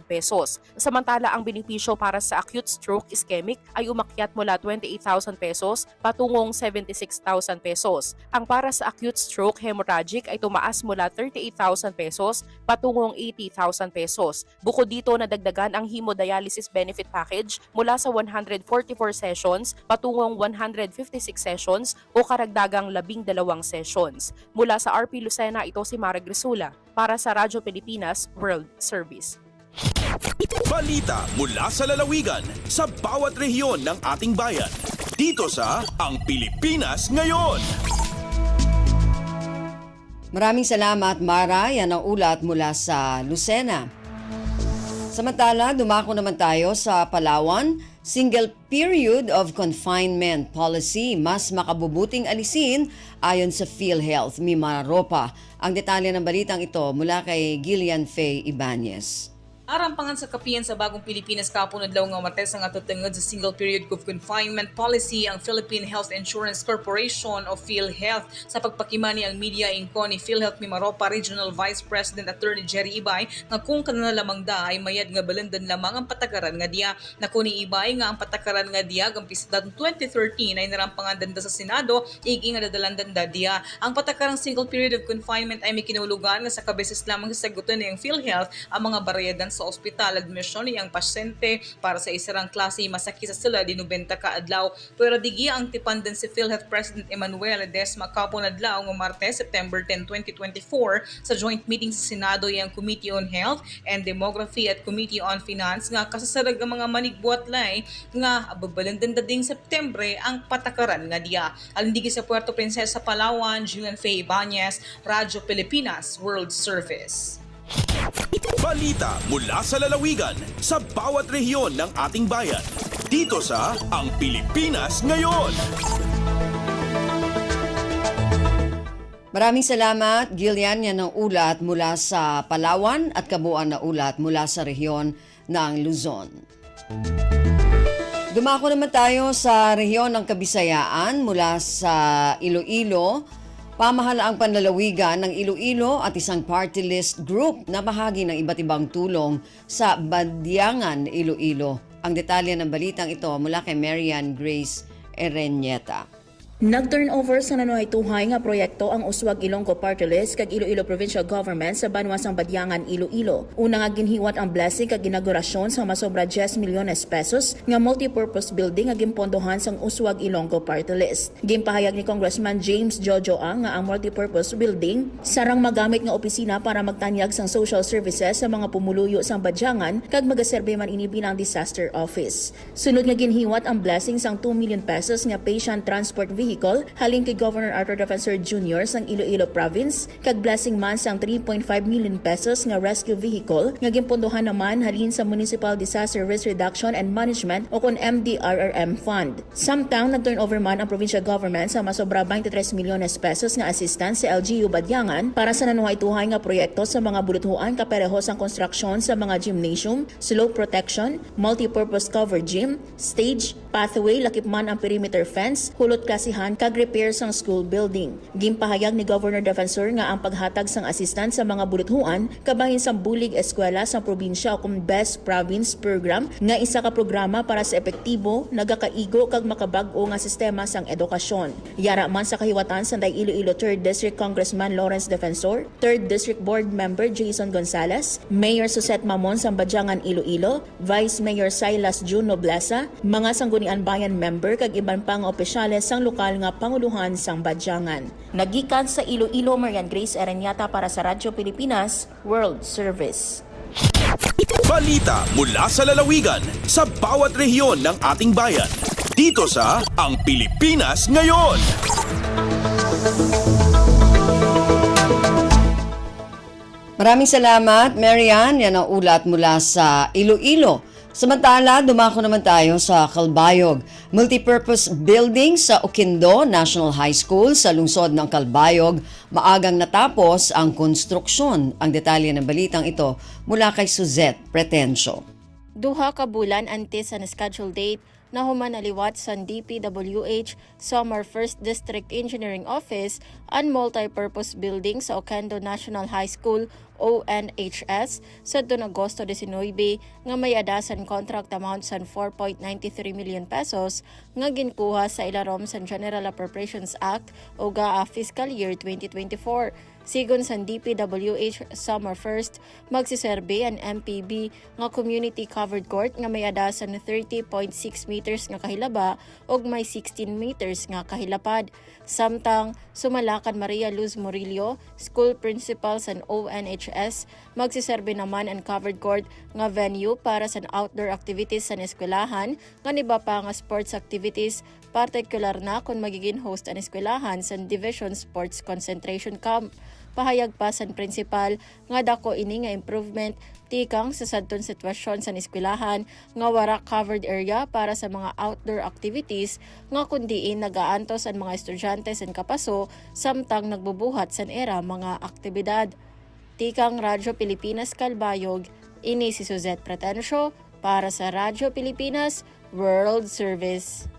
pesos. Samantala, ang benepisyo para sa acute stroke ischemic ay umakyat mula 28,000 pesos patungong 76,000 pesos. Ang para sa acute stroke hemorrhagic ay tumaas mula 38,000 pesos patungong 80,000 pesos. Bukod dito, nadagdagan ang hemodialysis benefit package mula sa 144 sessions patungong 156 sessions o karagdagang 12 sessions. Mula sa RP Lucena, ito si Mara Grisula para sa Radyo Pilipinas World Service. Balita mula sa lalawigan sa bawat rehiyon ng ating bayan. Dito sa Ang Pilipinas Ngayon. Maraming salamat, Mara. Yan ang ulat mula sa Lucena. Samantala, dumako naman tayo sa Palawan. Single period of confinement policy mas makabubuting alisin ayon sa PhilHealth, Mimaropa. Ang detalye ng balitang ito mula kay Gillian Faye Ibanez. Arampangan sa kapiyan sa bagong Pilipinas kapon adlaw nga Martes ang atutungod sa single period of confinement policy ang Philippine Health Insurance Corporation o PhilHealth sa pagpakimani ang media inko ni PhilHealth Mimaropa Regional Vice President Attorney Jerry Ibay nga kung kanana lamang da ay mayad nga balendan lamang ang patakaran nga diya. Nakuni Ibay nga ang patakaran nga diya gampisda 2013 ay narampangan danda sa Senado igi nga dadalandan da diya. Ang patakarang single period of confinement ay may kinahulugan nga sa kabeses lamang sa sagutan ng PhilHealth ang mga barayadan sa ospital admission niyang pasyente para sa isarang klase masakit sa sila di 90 ka adlaw. Pero digi ang tipandan si PhilHealth President Emmanuel Ledesma kapon adlaw ng Martes, September 10, 2024 sa joint meeting sa Senado yang Committee on Health and Demography at Committee on Finance nga kasasarag ang mga manigbuat lay nga ababalandan dading Septembre ang patakaran nga diya. Alindigi sa Puerto Princesa, Palawan, Gillian Faye Ibanez, Radyo Pilipinas World Service. Balita mula sa lalawigan sa bawat rehiyon ng ating bayan. Dito sa Ang Pilipinas Ngayon. Maraming salamat, Gillian. Yan ang ulat mula sa Palawan at kabuuan na ulat mula sa rehiyon ng Luzon. Dumako naman tayo sa rehiyon ng Kabisayaan mula sa Iloilo. Pamahalaang panlalawigan ng Iloilo at isang party list group na bahagi ng iba't ibang tulong sa Badyangan, Iloilo. Ang detalye ng balitang ito mula kay Marian Grace Ereñeta. Nag-turnover sa nanuhay-tuhay nga proyekto ang Uswag Ilonggo Party List kag Iloilo Provincial Government sa Banwasang Badyangan, Iloilo. Una nga ginhiwat ang blessing kag inaugurasyon sa masobra 10 milyones pesos nga multipurpose building nga gimpondohan sang Uswag Ilonggo Party List. Gimpahayag ni Congressman James Jojo Ang nga ang multipurpose building sarang magamit nga opisina para magtanyag sang social services sa mga pumuluyo sang Badyangan kag magaserbe man ini bilang disaster office. Sunod nga ginhiwat ang blessing sang 2 million pesos nga patient transport vehicle halin kay Governor Arthur Defensor Jr. sang Iloilo Province kag blessing man sang 3.5 million pesos nga rescue vehicle nga gimpondohan naman halin sa Municipal Disaster Risk Reduction and Management o kon MDRRM Fund. Samtang nag-turnover man ang provincial government sa masobra 23 milyones pesos nga assistance sa LGU Badyangan para sa nanuhay-tuhay nga proyekto sa mga buluthuan kapareho sang konstruksyon sa mga gymnasium, slope protection, multipurpose covered gym, stage, pathway, lakip man ang perimeter fence, hulot klasihan kag repair sang school building. Gimpahayag ni Governor Defensor nga ang paghatag sang assistance sa mga buluthuan kabahin sang bulig eskwela sa probinsya o kung Best Province Program nga isa ka programa para sa epektibo, nagakaigo kag makabag-o nga sistema sang edukasyon. Yara man sa kahiwatan sa Iloilo 3rd District Congressman Lawrence Defensor, 3rd District Board Member Jason Gonzales, Mayor Suset Mamon sang Badyangan, Iloilo, Vice Mayor Silas June Noblesa, mga sanggunian bayan member kag iban pang opisyales sang lokal nga panguluhan sang Badyangan. Nagikan sa Iloilo, Marian Grace Ereñeta para sa Radyo Pilipinas World Service. Balita mula sa lalawigan sa bawat rehiyon ng ating bayan. Dito sa Ang Pilipinas Ngayon. Maraming salamat, Marian. Yan ang ulat mula sa Iloilo. Samantala, dumako naman tayo sa Calbayog. Multipurpose building sa Oquindo National High School sa lungsod ng Calbayog. Maagang natapos ang konstruksyon. Ang detalye ng balitang ito mula kay Suzette Pretencio. Duha ka bulan antes sa scheduled date, na humanaliwat sa DPWH Summer 1st District Engineering Office and Multipurpose Building sa Oquendo National High School ONHS sa Agosto 19 nga may adasan contract amount sa 4.93 million pesos nga ginkuha sa ilarom sa General Appropriations Act o GAA Fiscal Year 2024. Sigon sa DPWH Summer 1st, magsiserbe ang MPB nga community covered court nga may adasan 30.6 meters nga kahilaba ug may 16 meters nga kahilapad. Samtang sumalakan Maria Luz Murillo, school principal sa ONHS, magsiserbe naman ang covered court nga venue para sa outdoor activities sa eskwelahan nga iba pa nga sports activities, partikular na kung magiging host ang eskwelahan sa Division Sports Concentration Camp. Pahayag pa sa principal nga dako ini nga improvement tikang sa sadton sitwasyon sa eskwelahan nga wara covered area para sa mga outdoor activities nga kundiin nagaantos ang mga estudyante sa kapaso samtang nagbubuhat sa era mga aktibidad. Tikang Radyo Pilipinas Kalbayog, ini si Suzette Pretencio para sa Radyo Pilipinas World Service.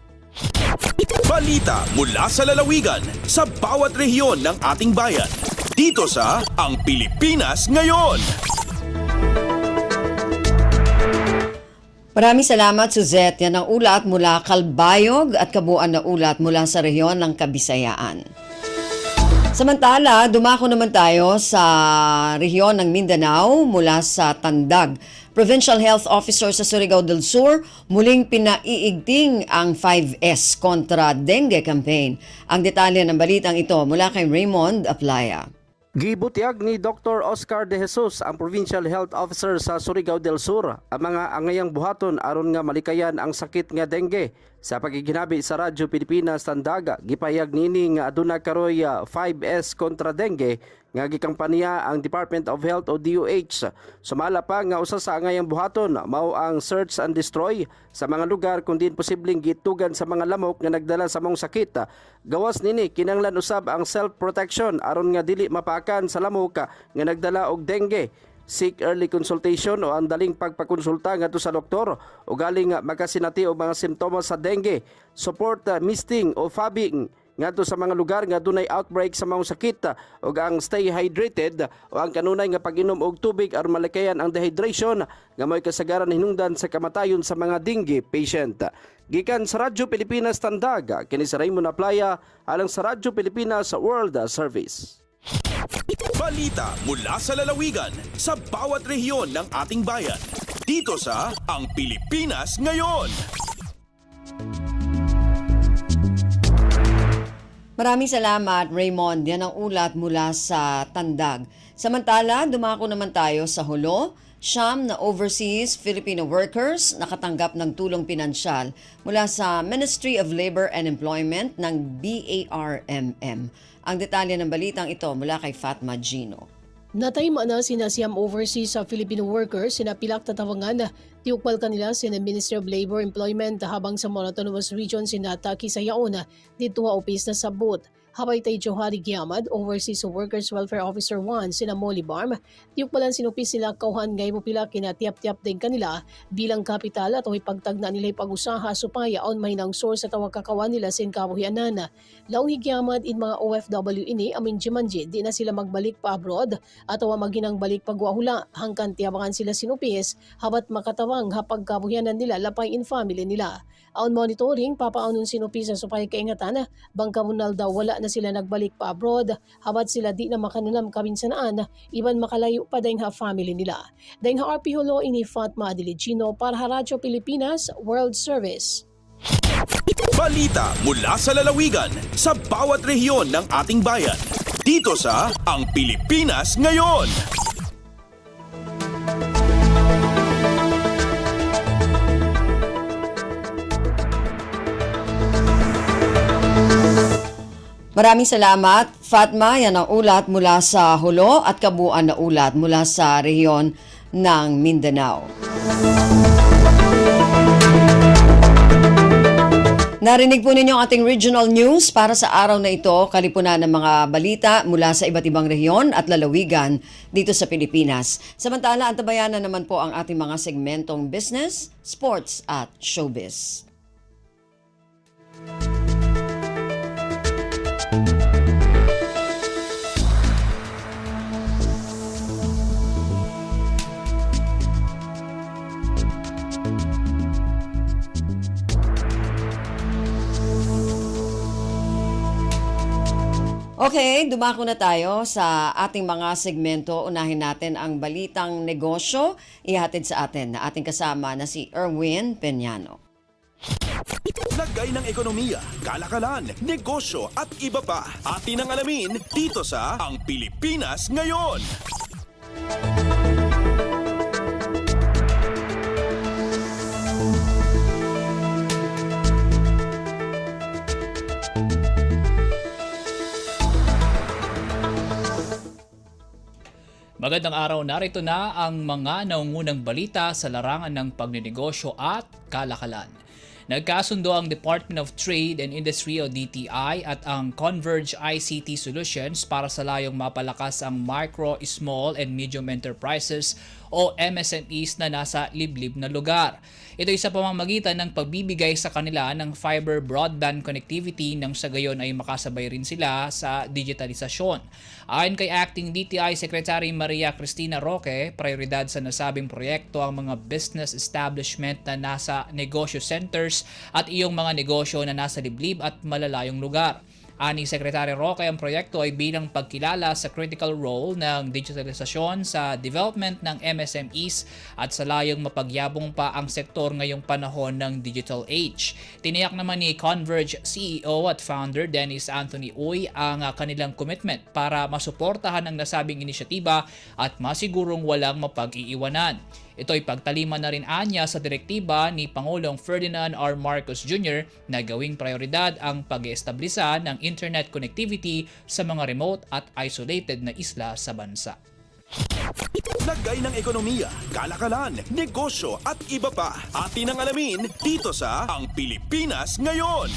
Balita mula sa lalawigan sa bawat rehiyon ng ating bayan. Dito sa Ang Pilipinas Ngayon. Maraming salamat, Suzette. Yan ang ulat mula Kalbayog at kabuuan na ulat mula sa rehiyon ng Kabisayaan. Samantala, dumako naman tayo sa rehiyon ng Mindanao mula sa Tandag. Provincial Health Officer sa Surigao del Sur muling pinaiigting ang 5S kontra dengue campaign. Ang detalye ng balitang ito mula kay Raymond Aplaya. Gibutiag ni Dr. Oscar De Jesus, ang Provincial Health Officer sa Surigao del Sur, ang mga angayang buhaton aron nga malikayan ang sakit nga dengue. Sa pagiginabi sa Radyo Pilipinas Tandaga, gipahayag nini nga aduna karoy 5S kontra dengue nga gikampanya ang Department of Health o DOH. Sumala pa nga usa sa angayang buhaton mao ang search and destroy sa mga lugar kung din posibleng gitugan sa mga lamok nga nagdala sa mong sakit. Gawas nini kinanglan usab ang self-protection aron nga dili mapakan sa lamok nga nagdala og dengue. Seek early consultation o andaling pagpakonsulta ngadto sa doktor o galing makasinati og mga simptomas sa dengue. Support misting o fabbing ngadto sa mga lugar nga dunay outbreak sa mga sakit ug ang stay hydrated o ang kanunay nga pag-inom og tubig aron malikayan ang dehydration nga mo'y kasagaran hinungdan sa kamatayon sa mga dengue patient. Gikan sa Radyo Pilipinas Tandag, kini si Raymond Aplaya alang sa Radyo Pilipinas World Service. Balita mula sa lalawigan sa bawat rehiyon ng ating bayan. Dito sa Ang Pilipinas Ngayon. Maraming salamat, Raymond. Yan ang ulat mula sa Tandag. Samantala, dumako naman tayo sa Hulo. Siyam na overseas Filipino workers nakatanggap ng tulong pinansyal mula sa Ministry of Labor and Employment ng BARMM. Ang detalye ng balitang ito mula kay Fatma Gino. Natayma na sina Siam overseas sa Filipino workers sina pilak tatawangan tiukwal kanila sina Ministry of Labor Employment habang sa Autonomous Region sina Taki Sayaon dito office na sabot. Habay tay Johari Giamad, Overseas Workers Welfare Officer 1, sina Molly Barm, tiukpalan sinupis sila kauhan ngay mo pila kinatiap-tiap din kanila bilang kapital at pagtagna nila pag-usaha supaya on may nang source at tawag kakawan nila sin kabuhianan. Laong higiamad in mga OFW ini amin jimanji di na sila magbalik pa abroad at maginang balik pagwahula hangkan tiyabangan sila sinupis habat makatawang hapag kabuhianan nila lapay in family nila. On monitoring, papaanon sinupis sa supay kaingatan, bangkamunal daw wala na sila nagbalik pa abroad, habat sila di na makanunam kabinsanaan, iban makalayo pa dahil ha family nila. Dahil ha RP Hulo ini Fatma Adiligino para ha Radyo Pilipinas World Service. Balita mula sa lalawigan sa bawat rehiyon ng ating bayan. Dito sa Ang Pilipinas Ngayon. Maraming salamat, Fatma. Yan ang ulat mula sa Hulo at kabuuan na ulat mula sa rehiyon ng Mindanao. Narinig po ninyo ang ating regional news para sa araw na ito, kalipunan ng mga balita mula sa iba't ibang rehiyon at lalawigan dito sa Pilipinas. Samantala, antabayan na naman po ang ating mga segmentong business, sports at showbiz. Okay, dumako na tayo sa ating mga segmento. Unahin natin ang balitang negosyo. Ihatid sa atin na ating kasama na si Erwin Peñano. Lagay ng ekonomiya, kalakalan, negosyo at iba pa. Atin ang alamin dito sa Ang Pilipinas Ngayon. Magandang araw, narito na ang mga naungunang balita sa larangan ng pagninegosyo at kalakalan. Nagkasundo ang Department of Trade and Industry o DTI at ang Converge ICT Solutions para sa layong mapalakas ang micro, small and medium enterprises o MSMEs na nasa liblib na lugar. Ito ay sa pamamagitan ng pagbibigay sa kanila ng fiber broadband connectivity nang sa gayon ay makasabay rin sila sa digitalisasyon. Ayon kay Acting DTI Secretary Maria Cristina Roque, prioridad sa nasabing proyekto ang mga business establishment na nasa negosyo centers at iyong mga negosyo na nasa liblib at malalayong lugar. Ani Secretary Roque, ang proyekto ay bilang pagkilala sa critical role ng digitalisasyon sa development ng MSMEs at sa layong mapagyabong pa ang sektor ngayong panahon ng digital age. Tiniyak naman ni Converge CEO at founder Dennis Anthony Uy ang kanilang commitment para masuportahan ang nasabing inisyatiba at masigurong walang mapag-iiwanan. Ito ay pagtalima na rin anya sa direktiba ni Pangulong Ferdinand R. Marcos Jr. na gawing prioridad ang pag-establisa ng internet connectivity sa mga remote at isolated na isla sa bansa. Lagay ng ekonomiya, kalakalan, negosyo at iba pa. Atin ang alamin dito sa Ang Pilipinas Ngayon.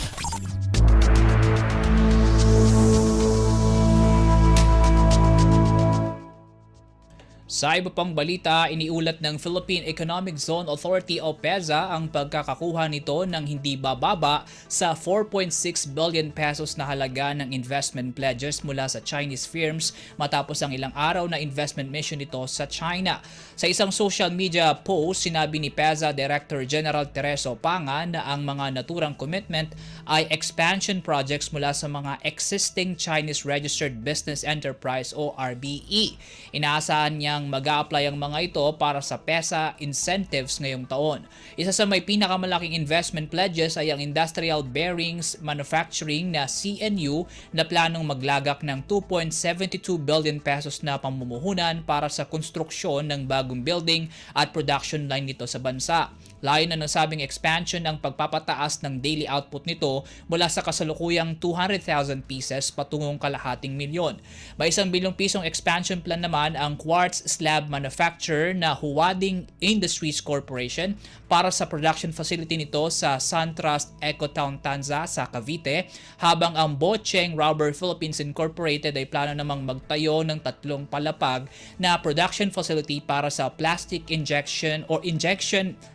Sa iba pang balita, iniulat ng Philippine Economic Zone Authority o PEZA ang pagkakakuha nito ng hindi bababa sa 4.6 billion pesos na halaga ng investment pledges mula sa Chinese firms matapos ang ilang araw na investment mission nito sa China. Sa isang social media post, sinabi ni PEZA Director General Tereso Pangan na ang mga naturang commitment ay expansion projects mula sa mga existing Chinese Registered Business Enterprise o RBE. Inaasahan niyang mag-a-apply ang mga ito para sa PEZA incentives ngayong taon. Isa sa may pinakamalaking investment pledges ay ang Industrial Bearings Manufacturing na CNU na planong maglagak ng 2.72 billion pesos na pamumuhunan para sa konstruksyon ng bagong building at production line nito sa bansa. Layo na ng sabing expansion ang pagpapataas ng daily output nito mula sa kasalukuyang 200,000 pieces patungong kalahating milyon. May 1 bilyong pisong expansion plan naman ang quartz slab manufacturer na Huwading Industries Corporation para sa production facility nito sa SunTrust Ecotown Tanza sa Cavite, habang ang Bocheng Rubber Philippines Incorporated ay plano namang magtayo ng 3 palapag na production facility para sa plastic injection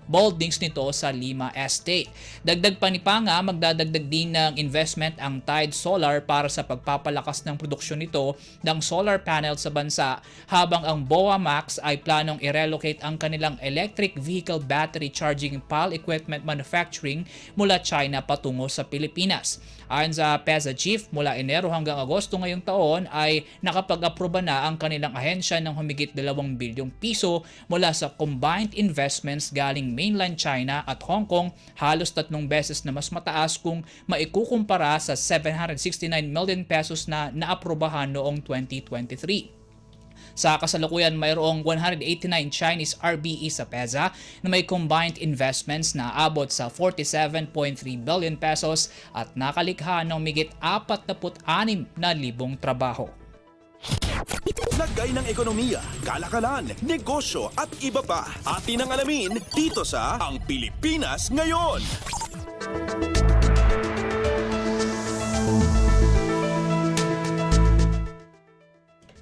moldings nito sa Lima Estate. Dagdag pa ni Panga, magdadagdag din ng investment ang Tide Solar para sa pagpapalakas ng produksyon nito ng solar panel sa bansa, habang ang BOA Max ay planong i-relocate ang kanilang electric vehicle battery charging pile equipment manufacturing mula China patungo sa Pilipinas. Ayon sa PEZA Chief, mula Enero hanggang Agosto ngayong taon ay nakapag-aproba na ang kanilang ahensya ng humigit 2 bilyong piso mula sa combined investments galing mainland China at Hong Kong, halos 3 beses na mas mataas kung maikukumpara sa 769 million pesos na naaprobahan noong 2023. Sa kasalukuyan, mayroong 189 Chinese RBE sa PEZA na may combined investments na abot sa 47.3 billion pesos at nakalikha ng migit 46,000 trabaho. Lagay ng ekonomiya, kalakalan, negosyo at iba pa. Atin ang alamin dito sa Ang Pilipinas Ngayon.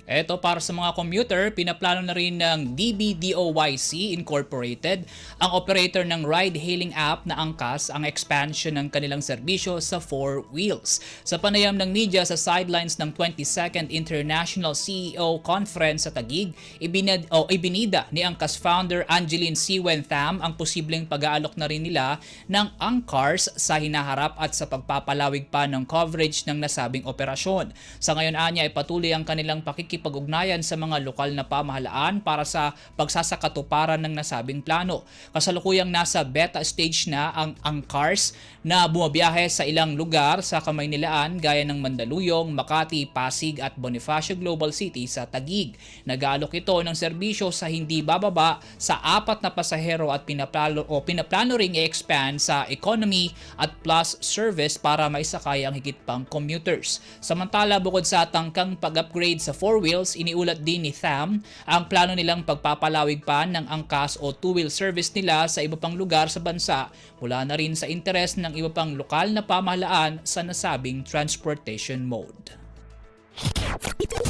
Eto, para sa mga commuter, pinaplano na rin ng DBDOYC Incorporated, ang operator ng ride-hailing app na Angkas, ang expansion ng kanilang serbisyo sa 4 wheels. Sa panayam ng media sa sidelines ng 22nd International CEO Conference sa Taguig, ibinida ni Angkas founder Angeline Siwen Tham ang posibleng pag-aalok na rin nila ng Angkars sa hinaharap at sa pagpapalawig pa ng coverage ng nasabing operasyon. Sa ngayon anya ay patuloy ang kanilang pakikipag-ugnayan sa mga lokal na pamahalaan para sa pagsasakatuparan ng nasabing plano. Kasalukuyang nasa beta stage na ang Angkars na bumabiyahe sa ilang lugar sa Kamaynilaan gaya ng Mandaluyong, Makati, Pasig at Bonifacio Global City sa Taguig. Nag-aalok ito ng serbisyo sa hindi bababa sa 4 na pasahero at pinaplano ring i-expand sa economy at plus service para maisakay ang higit pang commuters. Samantala, bukod sa tangkang pag-upgrade sa 4 wheels, iniulat din ni Tham ang plano nilang pagpapalawig pa ng Angkas o 2-wheel service nila sa iba pang lugar sa bansa mula na rin sa interes ng iba pang lokal na pamahalaan sa nasabing transportation mode.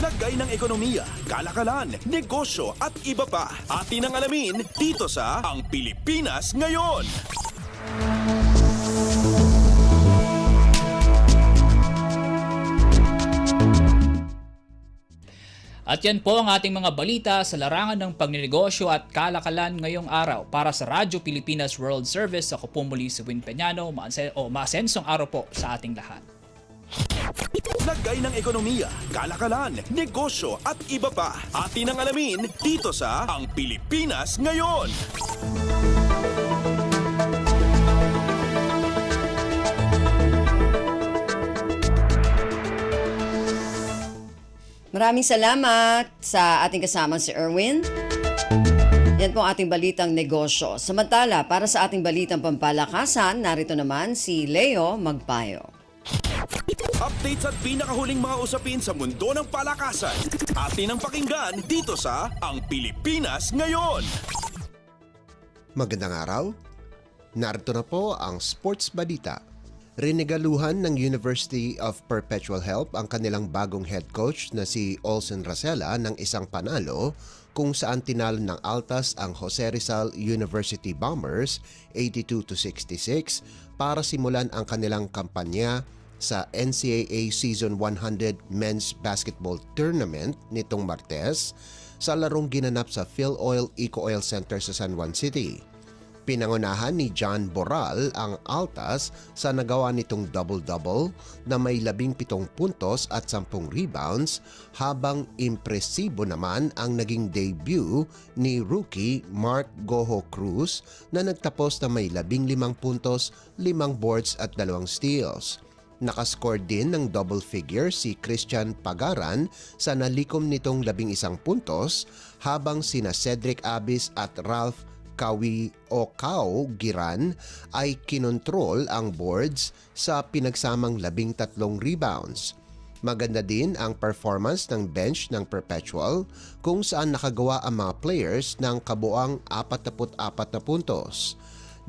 Lagay ng ekonomiya, kalakalan, negosyo at iba pa. Atin ang alamin dito sa Ang Pilipinas Ngayon. At yan po ang ating mga balita sa larangan ng pagninegosyo at kalakalan ngayong araw. Para sa Radyo Pilipinas World Service, ako po muli si Win Peñano. Maasensong araw po sa ating lahat. Lagay ng ekonomiya, kalakalan, negosyo at iba pa. Atin ang alamin dito sa Ang Pilipinas Ngayon. Maraming salamat sa ating kasama si Erwin. Yan po ang ating balitang negosyo. Samantala, para sa ating balitang pampalakasan, narito naman si Leo Magpayo. Updates at pinakahuling mga usapin sa mundo ng palakasan. Atin ang pakinggan dito sa Ang Pilipinas Ngayon. Magandang araw. Narito na po ang Sports Balita. Rinegaluhan ng University of Perpetual Help ang kanilang bagong head coach na si Olsen Racela ng isang panalo kung saan tinalo ng Altas ang Jose Rizal University Bombers 82-66 para simulan ang kanilang kampanya sa NCAA Season 100 Men's Basketball Tournament nitong Martes sa larong ginanap sa PhilOil Eco-Oil Center sa San Juan City. Pinangunahan ni John Boral ang Altas sa nagawa nitong double-double na may 17 puntos at 10 rebounds habang impresibo naman ang naging debut ni rookie Mark Goho Cruz na nagtapos na may 15 puntos, 5 boards at 2 steals. Nakascore din ng double figure si Christian Pagaran sa nalikom nitong 11 puntos habang sina Cedric Abis at Ralph Kawi o Kao Giran ay kinontrol ang boards sa pinagsamang 13 rebounds. Maganda din ang performance ng bench ng Perpetual kung saan nakagawa ang mga players ng kabuang 44 na puntos.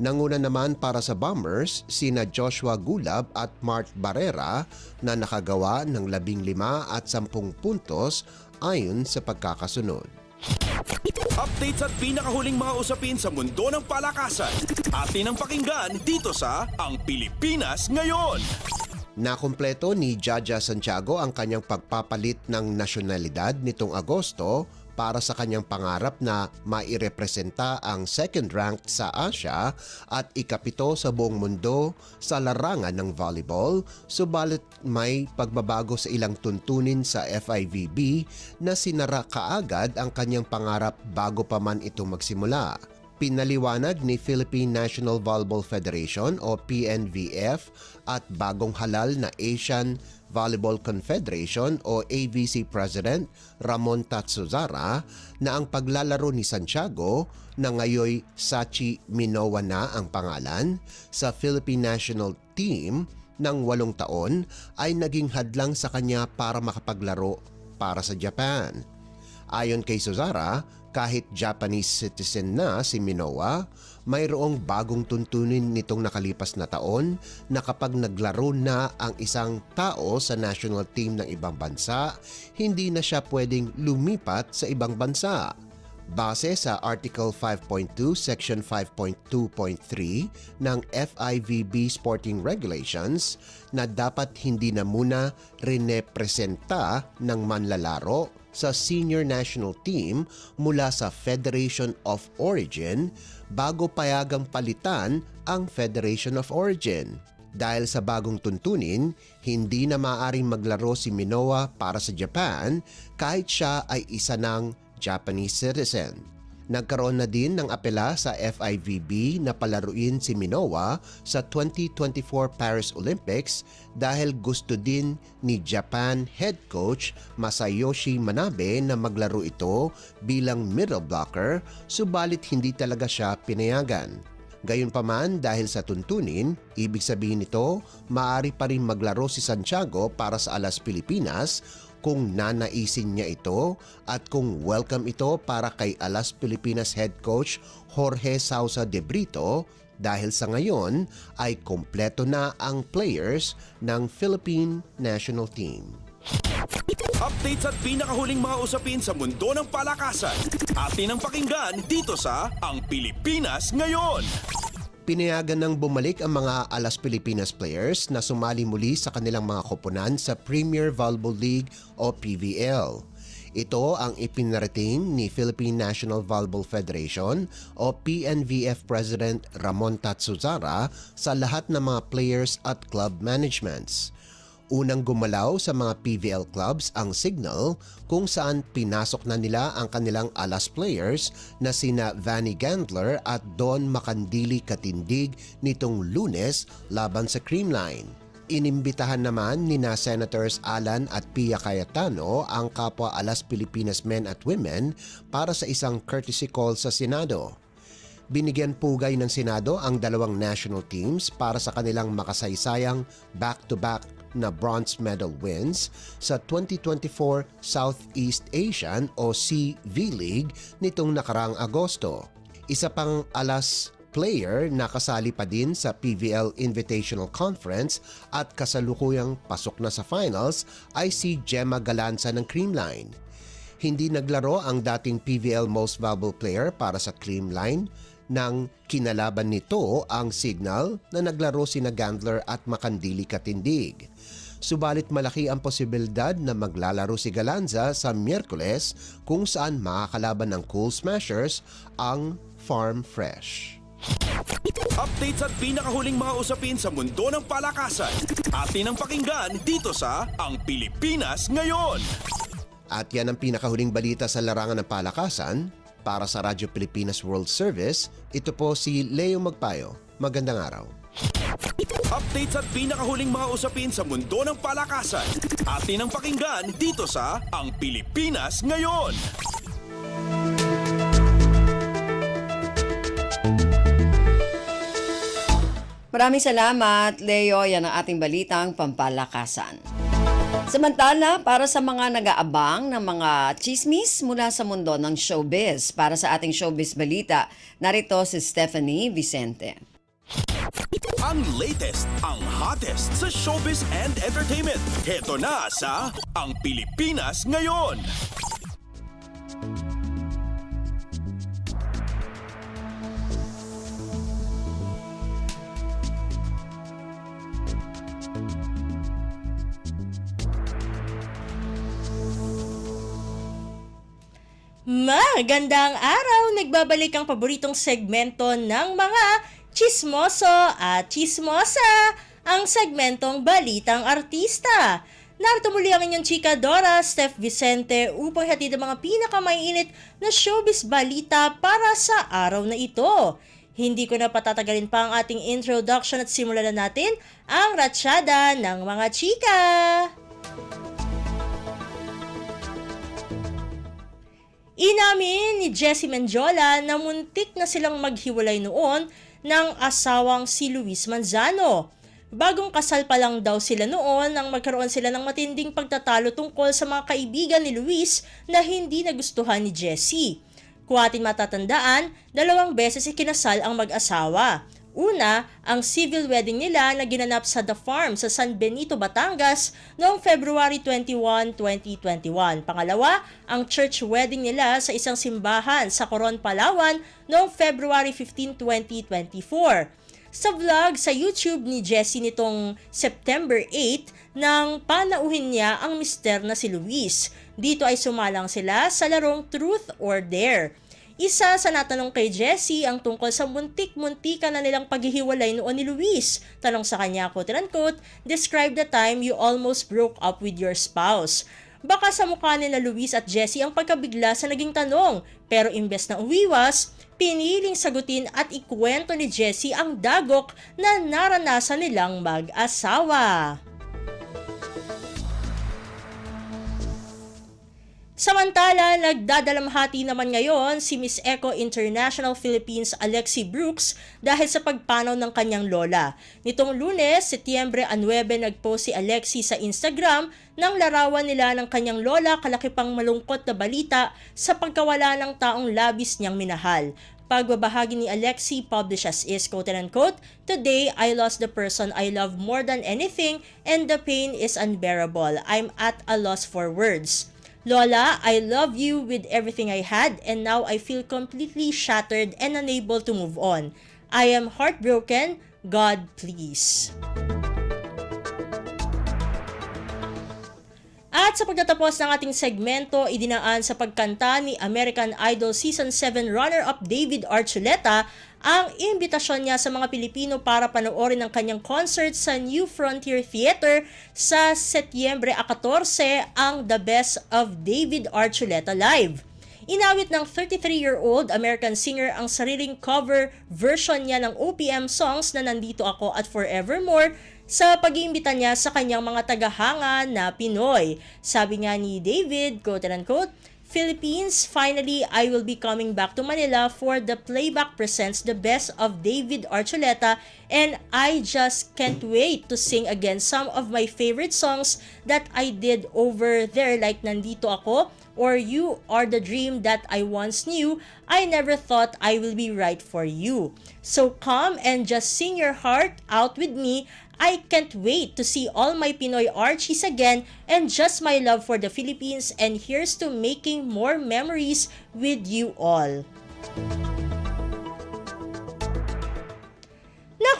Nanguna naman para sa Bombers sina Joshua Gulab at Mart Barrera na nakagawa ng 15 at 10 puntos ayon sa pagkakasunod. Updates at pinakahuling mga usapin sa mundo ng palakasan. Atin ang pakinggan dito sa Ang Pilipinas Ngayon. Nakumpleto ni Jaja Santiago ang kanyang pagpapalit ng nasyonalidad nitong Agosto para sa kanyang pangarap na mairepresenta ang second ranked sa Asia at ikapito sa buong mundo sa larangan ng volleyball, subalit may pagbabago sa ilang tuntunin sa FIVB na sinara kaagad ang kanyang pangarap bago pa man ito magsimula. Pinaliwanag ni Philippine National Volleyball Federation o PNVF at bagong halal na Asian Volleyball Confederation o AVC President Ramon Tatsuzara na ang paglalaro ni Santiago na ngayoy Sachi Minowa na ang pangalan sa Philippine National Team ng 8 taon ay naging hadlang sa kanya para makapaglaro para sa Japan. Ayon kay Suzara, kahit Japanese citizen na si Minowa, mayroong bagong tuntunin nitong nakalipas na taon na kapag naglaro na ang isang tao sa national team ng ibang bansa, hindi na siya pwedeng lumipat sa ibang bansa. Base sa Article 5.2, Section 5.2.3 ng FIVB Sporting Regulations na dapat hindi na muna rinepresenta ng manlalaro sa senior national team mula sa Federation of Origin bago payagang palitan ang Federation of Origin. Dahil sa bagong tuntunin, hindi na maaaring maglaro si Minowa para sa Japan kahit siya ay isa ng Japanese citizen. Nagkaroon na din ng apela sa FIVB na palaruin si Minowa sa 2024 Paris Olympics dahil gusto din ni Japan head coach Masayoshi Manabe na maglaro ito bilang middle blocker, subalit hindi talaga siya pinayagan. Gayunpaman, dahil sa tuntunin, ibig sabihin nito, maaari pa rin maglaro si Santiago para sa Alas Pilipinas kung nanaisin niya ito at kung welcome ito para kay Alas Pilipinas head coach Jorge Sausa de Brito dahil sa ngayon ay kompleto na ang players ng Philippine National Team. Updates at pinakahuling mga usapin sa mundo ng palakasan. Atin ang pakinggan dito sa Ang Pilipinas Ngayon. Pinayagan ng bumalik ang mga Alas Pilipinas players na sumali muli sa kanilang mga koponan sa Premier Volleyball League o PVL. Ito ang ipinarating ni Philippine National Volleyball Federation o PNVF President Ramon Tatsuzara sa lahat ng mga players at club managements. Unang gumalaw sa mga PVL clubs ang Signal kung saan pinasok na nila ang kanilang Alas players na sina Vanny Gandler at Don Makandili Katindig nitong Lunes laban sa Creamline. Inimbitahan naman nina Senators Alan at Pia Cayetano ang kapwa Alas Pilipinas men at women para sa isang courtesy call sa Senado. Binigyan pugay ng Senado ang dalawang national teams para sa kanilang makasaysayang back-to-back na bronze medal wins sa 2024 Southeast Asian o CV League nitong nakaraang Agosto. Isa pang Alas player na kasali pa din sa PVL Invitational Conference at kasalukuyang pasok na sa finals ay si Gemma Galanza ng Creamline. Hindi naglaro ang dating PVL Most Valuable Player para sa Creamline nang kinalaban nito ang Signal na naglaro sina Gandler at Makandili Katindig. Subalit malaki ang posibilidad na maglalaro si Galanza sa Miyerkules kung saan makakalaban ng Cool Smashers ang Farm Fresh. Updates at pinakahuling mga usapin sa mundo ng palakasan. Atin ang pakinggan dito sa Ang Pilipinas Ngayon. At yan ang pinakahuling balita sa larangan ng palakasan. Para sa Radyo Pilipinas World Service, ito po si Leo Magpayo. Magandang araw. Updates at pinakahuling mga usapin sa mundo ng palakasan. Atin ang pakinggan dito sa Ang Pilipinas Ngayon. Maraming salamat, Leo. Yan ang ating balitang pampalakasan. Samantala, para sa mga nag-aabang ng mga chismis mula sa mundo ng showbiz, para sa ating showbiz balita, narito si Stephanie Vicente. Ang latest, ang hottest sa showbiz and entertainment. Heto na sa Ang Pilipinas Ngayon. Magandang araw! Nagbabalik ang paboritong segmento ng mga chismoso at chismosa, ang segmentong Balitang Artista. Narito muli ang inyong chika Dora, Steph Vicente, upang hatid ang mga pinakamaiinit na showbiz balita para sa araw na ito. Hindi ko na patatagalin pa ang ating introduction at simulan na natin ang ratsyada ng mga chika. Inamin ni Jessie Mendiola na muntik na silang maghiwalay noon ng asawang si Luis Manzano. Bagong kasal pa lang daw sila noon nang magkaroon sila ng matinding pagtatalo tungkol sa mga kaibigan ni Luis na hindi nagustuhan ni Jessie. Kung ating matatandaan, 2 beses ikinasal ang mag-asawa. Una, ang civil wedding nila na ginanap sa The Farm sa San Benito, Batangas noong February 21, 2021. Pangalawa, ang church wedding nila sa isang simbahan sa Coron, Palawan noong February 15, 2024. Sa vlog sa YouTube ni Jessie nitong September 8 nang panauhin niya ang mister na si Luis. Dito ay sumalang sila sa larong Truth or Dare. Isa sa natanong kay Jessie ang tungkol sa muntik-muntikan na nilang paghihiwalay noon ni Luis. Tanong sa kanya, quote-unquote, describe the time you almost broke up with your spouse. Baka sa mukha nila Luis at Jessie ang pagkabigla sa naging tanong, pero imbes na uwiwas, piniling sagutin at ikwento ni Jessie ang dagok na naranasan nilang mag-asawa. Samantala, nagdadalamhati naman ngayon si Miss Eco International Philippines Alexi Brooks dahil sa pagpanaw ng kanyang lola. Nitong Lunes, Setyembre 9, nagpost si Alexi sa Instagram ng larawan nila ng kanyang lola kalaki pang malungkot na balita sa pagkawala ng taong labis niyang minahal. Pagbabahagi ni Alexi, published as is, quote-unquote, today, I lost the person I love more than anything and the pain is unbearable. I'm at a loss for words. Lola, I love you with everything I had and now I feel completely shattered and unable to move on. I am heartbroken. God, please. At sa pagtatapos ng ating segmento, idinaan sa pagkanta ni American Idol Season 7 runner-up David Archuleta ang imbitasyon niya sa mga Pilipino para panoorin ang kanyang concert sa New Frontier Theater sa Setyembre 14 ang The Best of David Archuleta Live. Inawit ng 33-year-old American singer ang sariling cover version niya ng OPM songs na Nandito Ako at Forevermore sa pag-iimbita niya sa kanyang mga tagahanga na Pinoy. Sabi nga ni David, quote-unquote, Philippines, finally, I will be coming back to Manila for the Playback Presents The Best of David Archuleta and I just can't wait to sing again some of my favorite songs that I did over there like Nandito Ako or You Are the Dream That I Once Knew. I never thought I will be right for you. So come and just sing your heart out with me. I can't wait to see all my Pinoy Archies again and just my love for the Philippines and here's to making more memories with you all.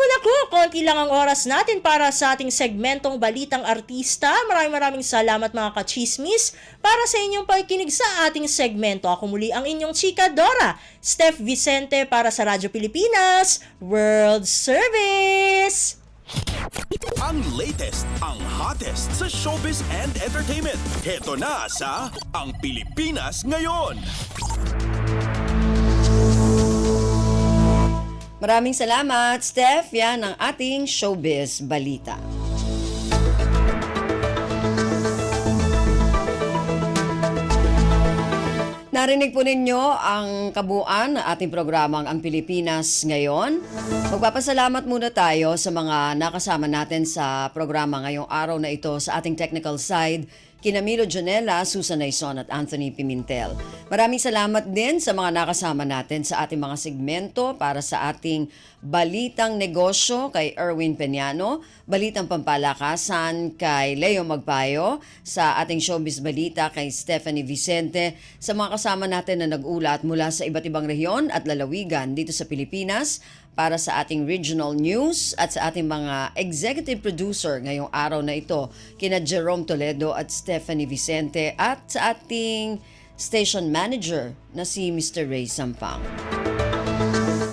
Naku, konti lang ang oras natin para sa ating segmentong Balitang Artista. Maraming salamat mga kachismis para sa inyong pakikinig sa ating segmento. Ako muli ang inyong chika Dora, Steph Vicente para sa Radyo Pilipinas World Service. Ang latest, ang hottest sa showbiz and entertainment. Heto na sa Ang Pilipinas Ngayon. Maraming salamat, Steph. Yan ang ating showbiz balita. Narinig po ninyo ang kabuuan ng ating programang Ang Pilipinas Ngayon. Magpapasalamat muna tayo sa mga nakasama natin sa programa ngayong araw na ito sa ating technical side, kina Milo Jonella, Susan Naison at Anthony Pimentel. Maraming salamat din sa mga nakasama natin sa ating mga segmento para sa ating Balitang Negosyo kay Erwin Peñano, Balitang Pampalakasan kay Leo Magpayo, sa ating Showbiz Balita kay Stephanie Vicente, sa mga kasama natin na nag-ulat mula sa iba't ibang rehiyon at lalawigan dito sa Pilipinas, para sa ating regional news at sa ating mga executive producer ngayong araw na ito, kina Jerome Toledo at Stephanie Vicente, at sa ating station manager na si Mr. Ray Sampang.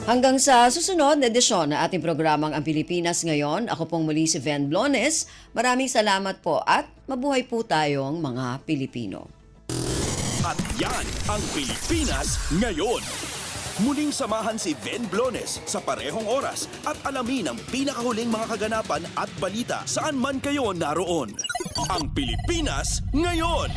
Hanggang sa susunod na edisyon na ating programang Ang Pilipinas Ngayon, ako pong muli si Ven Blones. Maraming salamat po at mabuhay po tayong mga Pilipino. At yan ang Pilipinas Ngayon. Muling samahan si Ven Blones sa parehong oras at alamin ang pinakahuling mga kaganapan at balita saan man kayo naroon. Ang Pilipinas Ngayon.